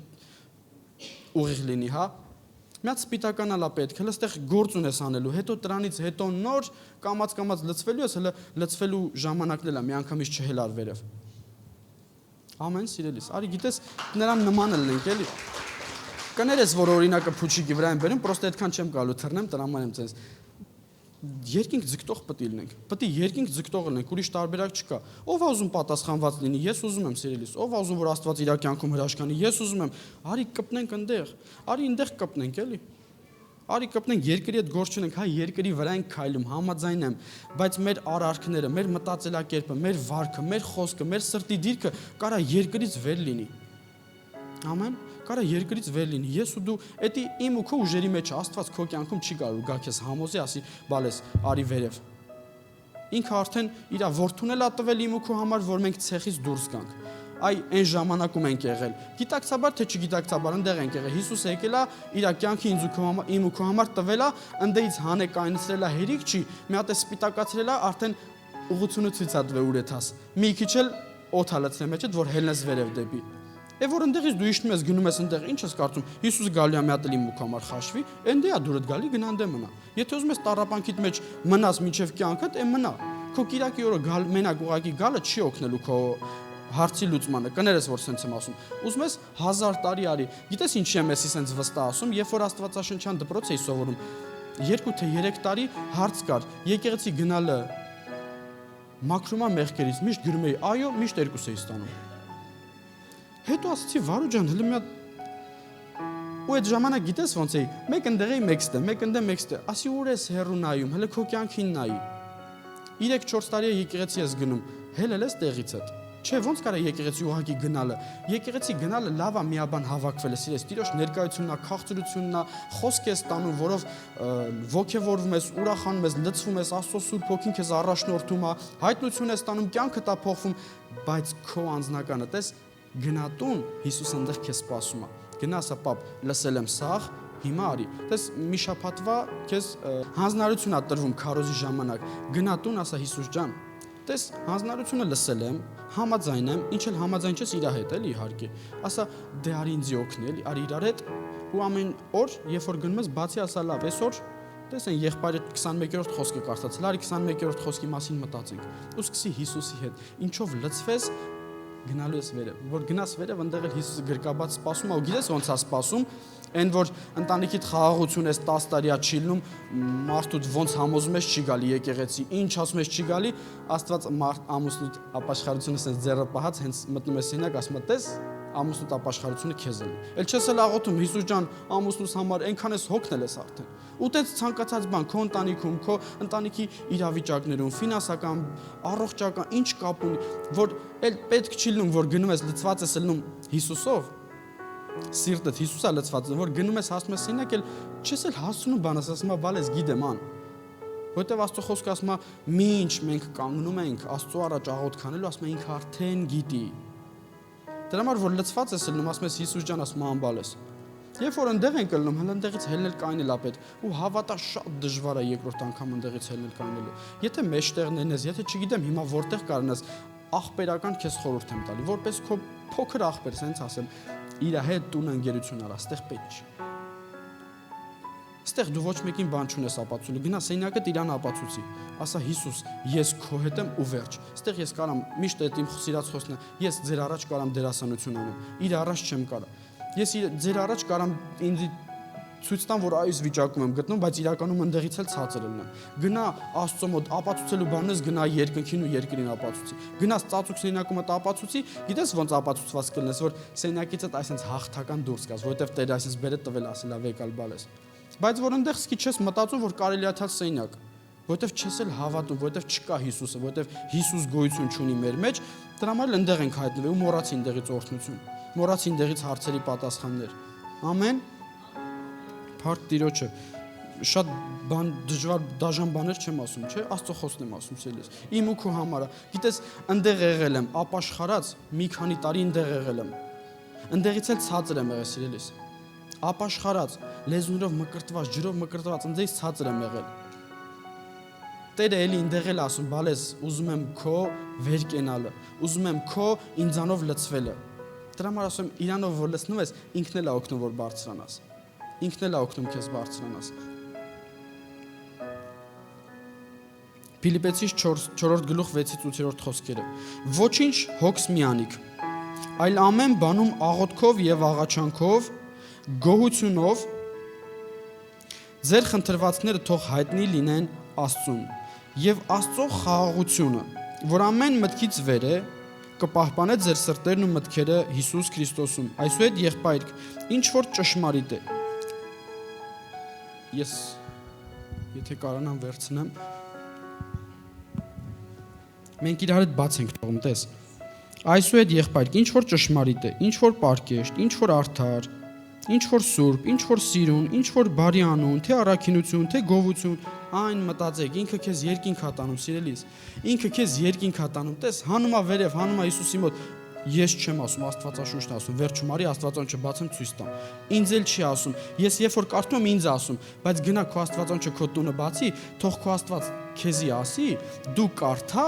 ուղիղ լինի, հա։ Մի հատ սպիտական ալա պետք, հələ ստեղ գործ ունես անելու, հետո դրանից հետո նոր կամած լցվելու ես, հələ լցվելու ժամանակն էլ է, մի անգամից չհելար վերև։ Ամեն սիրելիս, արի գիտես, նրան նման լինենք, էլի։ Կներես, որ օրինակը փուչիկի վրա եմ բերում, պրոստը այդքան չեմ գալու թռնեմ, տրաման եմ ցենց։ Երկինք ձգտող պետք է լինենք։ Պետք է երկինք ձգտող լինենք, ուրիշ տարբերակ չկա։ Ով է ուզում պատասխանված լինի, ես ուզում եմ սիրելիս։ Ով է ուզում, որ Աստված իր կյանքում հրաշքանի, ես ուզում եմ։ Արի կպնենք այնտեղ։ Արի այնտեղ կպնենք, էլի։ Արի կպնենք երկրի հետ գործ չունենք, հա երկրի վրա ենք քայլում, համաձայն եմ, բայց մեր արարքները, մեր մտածելակերպը, մեր վարքը, մեր խոսքը, մեր սրտի դիրքը կարա երկրից վեր լինի։ Ամեն, կարա երկրից վեր լինի։ Ես ու դու, էդի իմ ու քո ուժերի մեջ Աստված քո կյանքում չի կարող գա քեզ համոզի, ասի, բալես, արի վերև։ Ինքը արդեն իր որդուն էլ ա տվել իմ ու քո համար, որ մենք ցեխից դուրս գանք։ Այ այն ժամանակում ենք եղել։ Գիտակցաբար թե չգիտակցաբար այնտեղ ենք եղել։ Հիսուսը եկել է իր կյանքը ինձ ու քո համար, իմ ու քո համար տվել է, ընդեից հանեկայնացրել է, հերիք չի, մի հատ է սպիտակացրել է, արդեն ուղղությունը ցույց է տվել ուր է տաս։ Մի քիչ էլ օդ հալեցնեմ մեջդ, որ հելնես վերև դեպի։ Եվ որ ընդեղից դու իջնում ես գնում ես ընդեղ, ինչ ես կարծում, Հիսուս գալու է մի հատ իմ ու քո համար խաշվի, այնտե է դուրդ գալի գնանդե մնա։ Եթե ուզում ես տառապանքիդ մեջ մնաս մինչև կյանքդ, այն մնա։ Քո Կիրակի օրը գալ մենակ ուղակի գալը չի օգնելու քո հարցի լուծմանը, կներես որ սենց եմ ասում։ Ուզում ես 1000 տարի արի։ Գիտես ինչի եմ ես սենց վստահ ասում, երբ որ Աստվածաշնչյան դպրոց էի սովորում, 2 թե 3 տարի հարց կար, եկեղեցի գնալը մաքրումա մեղքերից միշտ գրում էի, այո, միշտ 2 էի ստանում։ Հետո ասացի վարու ջան, հələ մի հատ ու այդ ժամանակ գիտես ոնց էի, մեկ ընդեղ էի, մեկ ստե, մեկ ընդեղ մեկ ստե, ասի ուր ես հեռու նայում, հələ քո կյանքին նայի։ 3-4 տարի է եկեղեցի ես գնում, հելել ես տեղից հետ։ Չէ, ոնց կարա եկեղեցի ուղակի գնալը։ Եկեղեցի գնալը լավ է միաբան հավաքվել ես, իրես Տիրոջ ներկայությունն է, քաղցրությունն է, խոսք ես տանում, որով ոգևորվում ես, ուրախանում ես, լցվում ես, Աստծո Սուրբ Հոգին քեզ առաջնորդում է, հայտնություն ես տանում, կյանքդ է փոխվում, բայց քո անձնականը տես գնատուն Հիսուս այնտեղ քեզ սպասում է։ Գնա ասա, պապ, լսել եմ սաղ, հիմա արի։ Տես մի շաբաթվա քեզ հանձնարարություն է տրվում քարոզի ժամանակ։ Գնատուն ասա Հիսուս ջան, տես հանձնարարությունը լսել եմ, համաձայն եմ, ինչ էլ համաձայն չես իր հետ էլի իհարկե։ Ասա դե արի ինձ օգնի էլի, արի իրար հետ ու ամեն օր, երբ որ գնում ես, բացի ասա լավ, այսօր տես այն եղբայրը 21-րդ խոսքը կարդացել, արի 21-րդ խոսքի մասին մտածենք։ Ու սկսի Հիսուսի հետ, ինչով լցվես գնալու ես վերև, որ գնաս վերև, այնտեղ էլ Հիսուսը գրկաբաց սպասում է, ու գիտես ոնց է սպասում, այն որ ընտանիքիդ խաղաղություն ես 10 տարի չի լինում, մարդուդ ոնց համոզում ես չի գալի եկեղեցի, ինչ ասում ես չի գալի, Աստված ամուսնուդ ապաշխարությունը sense ձեռը պահած հենց մտնում ես սենյակ, ասում է տես ամուսնուդ ապաշխարությունը քեզ է։ Էլ չես էլ աղոթում Հիսուս ջան, ամուսնուս համար այնքան ես հոգնել ես արդեն։ Ու տենց ցանկացած բան քո ընտանիքում, քո ընտանիքի իրավիճակներում, ֆինանսական, առողջական, ինչ կապ ունի, որ էլ պետք չի լինում, որ գնում ես լցված ես լինում Հիսուսով։ Սիրտդ Հիսուս է լցված, որ գնում ես հասնում ես սենյակ, էլ չես էլ հասցնում բանս, ասում ես բալես գիտեմ ան։ Որտեվ Աստծո խոսքը ասում է, մինչ մենք կանգնում ենք Աստծո առաջ աղոթք անելու, ասում է ինքը արդեն գիտի։ Դրա համար որ լցված ես լինում, ասում ես Հիսուս ջան, ասում ան բալես։ Երբ որ ընդեղ ենք ելնում, հենց ընդեղից հելնել կայնել է պետք, ու հավատա շատ դժվար է երկրորդ անգամ ընդեղից հելնել կայնելու։ Եթե մեջտեղներն ես, եթե չգիտեմ հիմա որտեղ կարնաս, աղբերական քեզ խորհուրդ եմ տալի, որպես քո փոքր աղբեր, ասենց ասեմ, իր հետ տուն ընկերություն արա, այստեղ պետք չի։ Այստեղ դու ոչ մեկին բան չունես ապացուցելու, գնա սենյակդ իրան ապացուցի, ասա Հիսուս, ես քո հետ եմ ու վերջ։ Այստեղ ես կարամ միշտ այդ իմ սիրած խոսքն է, ես ձեր առաջ կարամ դերասանություն անեմ, իր առաջ չեմ կարա։ Ես ձեր առաջ կարամ ինձ ցույց տամ, որ այս վիճակում եմ գտնում, բայց իրականում ընդեղից էլ ցածր ելնեմ։ Գնա Աստծո մոտ ապացուցելու բանից գնա երկնքին ու երկրին ապացուցի։ Գնաս ծածուկ սենյակում մոտ ապացուցի, գիտես ոնց ապացուցված կլինես, որ սենյակիցդ այսպես հաղթական դուրս գաս, որովհետև Տերը այսպես բերե տվել ասելա վեկալ բալես։ Բայց որ այնտեղ սկի չես մտածում, որ կարելի է թալ սենյակ, որովհետև չես էլ հավատում, որովհետև չկա Հիսուսը, որովհետև Հիսուս գոյություն չունի մեր մեջ, դրա համար այնտեղ ենք հայտնվել ու մոռացի այնտեղից օրհնություն, մոռացի այնտեղից հարցերի պատասխաններ։ Ամեն։ Փառք Տիրոջը։ Շատ բան դժվար դաժան բաներ չեմ ասում, չէ՞, Աստծո խոսքն եմ ասում սիրելիս։ Իմ ու քո համար է։ Գիտես, այնտեղ եղել եմ, ապաշխարած մի քանի տարի այնտեղ եղել եմ։ Այնտեղից էլ ցածր եմ եղել սիրելիս։ Ապաշխարած, լեզուներով մկրտված, ջրով մկրտված, այնտեղից ցածր եմ եղել։ Տերը էլի այնտեղ էլ ասում, բալես, ուզում եմ քո վեր կենալը, ուզում եմ քո ինձանով լցվելը։ Դրա համար ասում եմ, իրանով որ լցնում ես, ինքն էլ է օգնում որ բարձրանաս։ Ինքն էլ է օգնում քեզ բարձրանաս։ Փիլիպպեցիս 4-րդ գլուխ 6-ից 8-րդ խոսքերը։ Ոչինչ հոգս միանիք, այլ ամեն բանում աղոթքով եւ աղաչանքով, գոհությունով ձեր խնդրվածքները թող հայտնի լինեն Աստծուն, եւ Աստծո խաղաղությունը, որ ամեն մտքից վեր է, կպահպանե ձեր սրտերն ու մտքերը Հիսուս Քրիստոսում։ Այսուհետ եղբայրք, ինչ որ ճշմարիտ է։ Ես եթե կարողանամ վերցնեմ, մենք իրար հետ բաց ենք թողում, տես։ Այսուհետ եղբայրք, ինչ որ ճշմարիտ է, ինչ որ պարկեշտ, ինչ որ արդար, ինչ որ սուրբ, ինչ որ սիրուն, ինչ որ բարի անուն, թե առաքինություն, թե գովություն, այն մտածեք, ինքը քեզ երկինք հատանում, սիրելիս։ Ինքը քեզ երկինք հատանում, տես, հանումա վերև, հանումա Հիսուսի մոտ։ Ես չեմ ասում, Աստվածաշունչն ասում, վերջում արի Աստվածաշունչը բացեմ ցույց տամ։ Ինձ էլ չի ասում։ Ես երբ որ կարդում եմ ինձ ասում, բայց գնա քո Աստվածաշունչը քո տունը բացի, թող քո Աստված քեզի ասի, դու կարդա,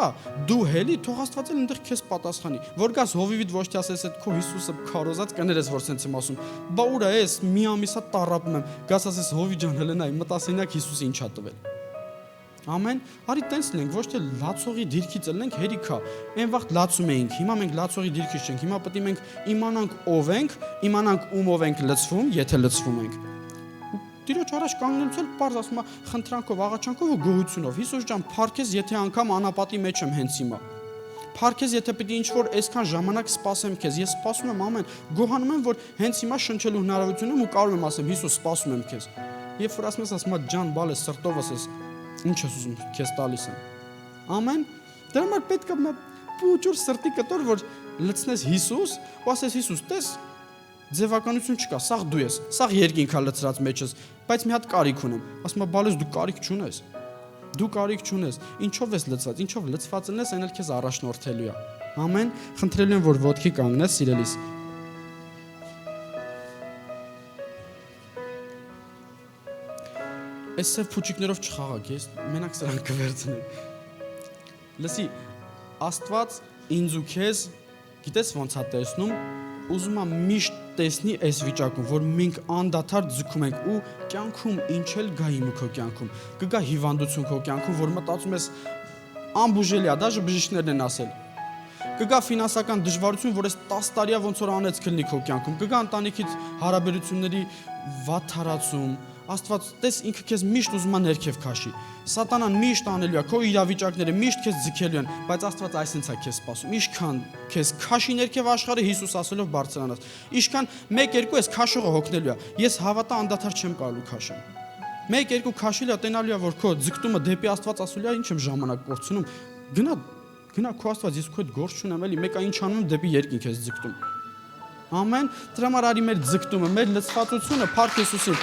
դու հելի, թող Աստված էլ այնտեղ քեզ պատասխանի։ Որ գաս հովիվիդ ոչ թե ասես այդ քո Հիսուսը քարոզած կներես որ սենց եմ ասում։ Բա ուր է ես մի ամիսա տառապում եմ։ Գաս ասես հովի ջան Հելենայի մտասենյակ Հիսուսը ինչա տվել։ Ամեն, արի տենց լինենք, ոչ թե լացողի դիրքից ելնենք հերիքա։ Այն վաղ լացում էինք, հիմա մենք լացողի դիրքից չենք, հիմա պետք է մենք իմանանք ով ենք, իմանանք ումով ենք լցվում, եթե լցվում ենք։ Տիրոջ առաջ կանգնելուց էլ պարզ ասում է խնդրանքով, աղաչանքով ու գոհությունով։ Հիսուս ջան, փառքես, եթե անգամ անապատի մեջ եմ հենց հիմա։ Փառքես, եթե պիտի ինչ-որ այսքան ժամանակ սպասեմ քեզ, ես սպասում եմ ամեն, գոհանում եմ, որ հենց հիմա շնչելու հնարավորություն եմ ու կարող եմ ասեմ Հիսուս, սպասում եմ քեզ։ Երբ որ ասում ես, ասում եմ ջան, բալես սրտովս ես ինչ ես ուզում քեզ տալիս եմ։ Ամեն։ Դրա համար պետք է փուճուր սրտի կտոր որ լցնես Հիսուս, ու ասես Հիսուս, տես ձևականություն չկա, սաղ դու ես, սաղ երկինքա լցրած մեջս, բայց մի հատ կարիք ունեմ։ Ասում եմ, բալես դու կարիք չունես։ Դու կարիք չունես։ Ինչով ես լցված, ինչով լցված ելնես, այն էլ քեզ առաջնորդելու է։ Ամեն։ Խնդրելու եմ որ ոտքի կանգնես, սիրելիս։ Այս սև փուչիկներով չխաղակ, ես մենակ սրանք կվերցնեմ։ Լսի, Աստված ինձ ու քեզ, գիտես ոնց է տեսնում, ուզում է միշտ տեսնի այս վիճակում, որ մենք անդադար ձգում ենք ու կյանքում ինչ էլ գա իմ ու քո կյանքում։ Կգա հիվանդություն քո կյանքում, որ մտածում ես անբուժելի է, դաժե բժիշկներն են ասել։ Կգա ֆինանսական դժվարություն, որ այս 10 տարիա ոնց որ անեց կլինի քո կյանքում։ Կգա ընտանիքից հարաբերությունների վատթարացում, Աստված տես ինքը քեզ միշտ ուզում է ներքև քաշի։ Սատանան միշտ անելու է, քո իրավիճակները միշտ քեզ ձգելու են, բայց Աստված այսինց է քեզ սպասում։ Ինչքան քեզ քաշի ներքև աշխարհը Հիսուս ասելով բարձրանաս։ Ինչքան 1-2 ես քաշողը հոգնելու է։ Ես հավատա անդադար չեմ կարելու քաշեմ։ 1-2 քաշիլը տենալու է, որ քո ձգտումը դեպի Աստված ասելու է, ինչ եմ ժամանակ կորցնում։ Գնա քո Աստված, ես քո հետ գործ չունեմ, էլի մեկը ինչ անում դեպի երկինք ես ձգտում։ Ամեն։ Դրա համար արի մեր ձգտումը, մեր լցվածությունը Փառք Հիսուսին։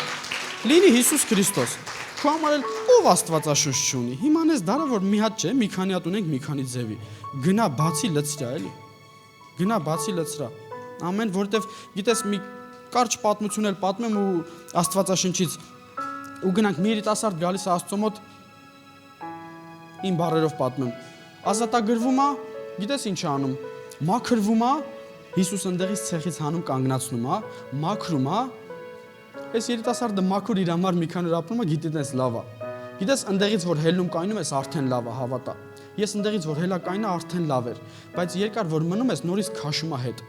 Լինի Հիսուս Քրիստոս։ Քո համար էլ ով Աստվածաշունչ չունի։ Հիմա ես դարա որ մի հատ չէ, մի քանի հատ ունենք, մի քանի ձևի։ Գնա բացի լցրա, էլի։ Գնա բացի լցրա։ Ամեն, որտեվ գիտես մի կարճ պատմություն էլ պատմեմ ու Աստվածաշնչից ու գնանք մի երիտասարդ գալիս է Աստծո մոտ իմ բառերով պատմեմ։ Ազատագրվում է, գիտես ինչ է անում։ Մաքրվում է, Հիսուս ընդեղից ցեղից հանում կանգնացնում է, մաքրում է։ Այս երիտասարդը մաքուր իր համար մի քանի օր ապրում է, գիտես լավ է։ Գիտես ընդեղից որ հելնում կայնում ես արդեն լավ է, հավատա։ Ես ընդեղից որ հելա կայնը արդեն լավ էր, բայց երկար որ մնում ես նորից քաշում է հետ։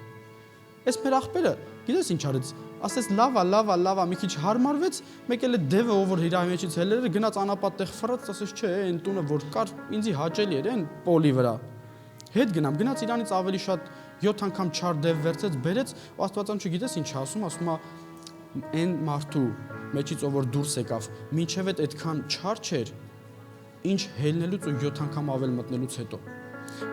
Այս մեր աղբերը, գիտես ինչ արեց։ Ասես լավ է, մի քիչ հարմարվեց, մեկ էլ է դևը ով որ իր մեջից հելեր էր, գնաց անապատ տեղ ֆռած, ասես չէ, այն տունը որ կար, ինձի հաճելի էր, այն պոլի վրա։ Հետ գնաց իրանից ավելի շատ 7 անգամ չար դև վերցեց, բերեց, ու Աստվածանչը գիտես ինչ ասում է այն մարդու մեջից ով որ դուրս եկավ, մինչև այդքան չար չէր, ինչ հելնելուց ու 7 անգամ ավել մտնելուց հետո։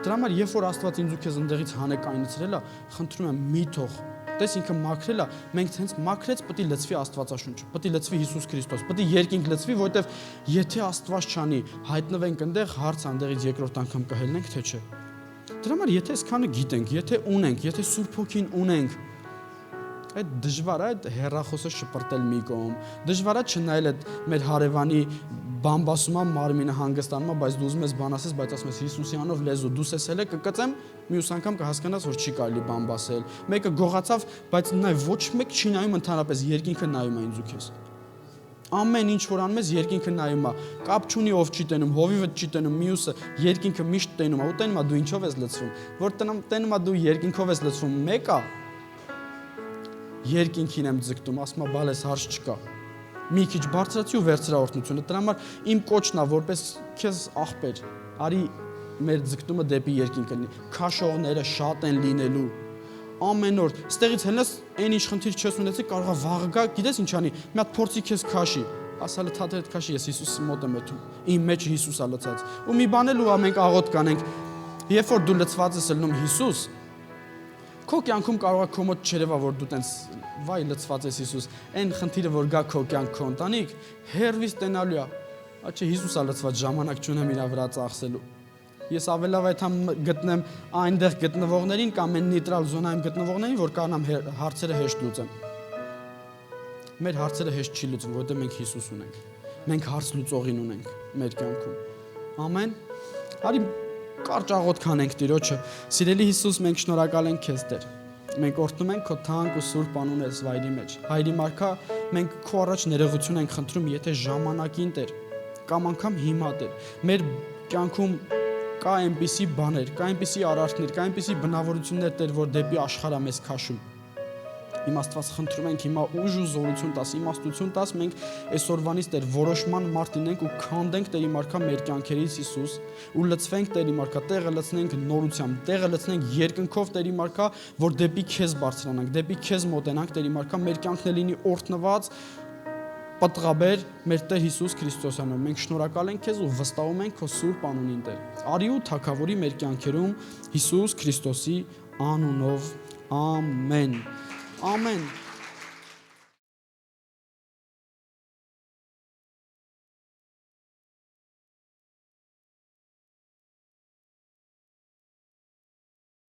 Դրա համար երբ որ Աստված ինձ ու քեզ ընդեղից հանեք այնցրել է, խնդրում եմ մի թող, տես ինքը մաքրել է, մենք ցենց մաքրեց պետք է լցվի Աստվածաշունչը, պետք է լցվի Հիսուս Քրիստոս, պետք է երկինք լցվի, որովհետև եթե Աստված չանի, հայտնվենք այնտեղ, հարց անդեղից երկրորդ անգամ կհելնենք, թե չէ։ Դրա համար եթե այսքանը գիտենք, եթե ունենք, եթե Սուրբ Հոգին ունենք, այդ դժվար է այդ հեռախոսը շպրտել մի կողմ, դժվար է չնայել այդ մեր հարևանի բամբասումա մարմինը հանգստանում է, բայց դու ուզում ես բան ասես, բայց ասում ես Հիսուսյանով լեզու, դուս ես հելը կկծեմ, մյուս անգամ կհասկանաս, որ չի կարելի բամբասել։ Մեկը գողացավ, բայց նայ ոչ մեկ չի նայում ընդհանրապես, երկինքը նայում է ինձ ու քեզ։ Ամեն ինչ որ անում ես, երկինքը նայում է։ Կապ չունի ով չի տենում, հովիվը չի տենում, մյուսը երկինքը միշտ տենում է, ու տենում է դու ինչով ես լցվում։ Որ տենում է դու երկինքով ես լցվում, մեկը երկինքին եմ ձգտում, ասում է բալես հարց չկա։ Մի քիչ բարձրացի ու վերցրա օրհնությունը։ Դրա համար իմ կոչն է որպես քեզ աղբեր, արի մեր ձգտումը դեպի երկինքը լինի։ Քաշողները շատ են լինելու։ Ամեն օր ստեղից հելնես այն ինչ խնդիր չես ունեցի, կարող է վաղը գա, գիտես ինչ անի, մի հատ փորձի քեզ քաշի։ Ասալը թաթերդ քաշի, ես Հիսուսի մոտ եմ էթում։ Իմ մեջ Հիսուս է լցած։ Ու մի բան էլ ու մենք աղոտ կանենք։ Երբ որ դու լցված ես ելնում Հիսուս, քո կյանքում կարող է քո մոտ չերևա որ դու տենց վայ լցված ես Հիսուս, այն խնդիրը որ գա քո կյանք քո ընտանիք, հերվից տենալու է։ Աչե Հիսուս է լցված, ժամանակ չունեմ իր վրա ծախսելու։ Ես ավելավ այդ համ գտնեմ այնտեղ գտնվողներին կամ այն նեյտրալ զոնայում գտնվողներին, որ կանամ հարցերը հեշտ լուծեմ։ Մեր հարցերը հեշտ չի լուծվում, որովհետև մենք Հիսուս ունենք։ Մենք հարց լուծողին ունենք մեր կյանքում։ Ամեն։ Արի կարճ աղոթք անենք Տիրոջը։ Սիրելի Հիսուս, մենք շնորհակալ ենք քեզ Տեր։ Մենք օրհնում ենք քո թանկ ու սուրբ անունը այս վայրի մեջ։ Հայրի Մարգա, մենք քո առաջ ներողություն ենք խնդրում, եթե ժամանակին Տեր, կամ անգամ հիմա Տեր, մեր կյանքում կա այնպիսի բաներ, կա այնպիսի արարքներ, կա այնպիսի բնավորություններ Տեր, որ դեպի աշխարհը մեզ քաշում։ Իմ Աստված խնդրում ենք հիմա ուժ ու զորություն տաս, իմաստություն տաս, մենք այսօրվանից Տեր որոշման մարդ լինենք ու քանդենք Տերի Մարգա մեր կյանքերից Հիսուս ու լցվենք Տերի Մարգա, տեղը լցնենք նորությամբ, տեղը լցնենք երկնքով Տերի Մարգա, որ դեպի քեզ բարձրանանք, դեպի քեզ մոտենանք Տերի Մարգա, մեր կյանքն լինի օրհնված, պատղաբեր մեր Տեր Հիսուս Քրիստոսյանով։ Մենք շնորհակալ ենք քեզ ու վստահում ենք քո սուրբ անունին Տեր։ Արի ու թագավորի մեր կյանքերում Հիսուս Քրիստոսի անունով։ Ամեն։ Ամեն։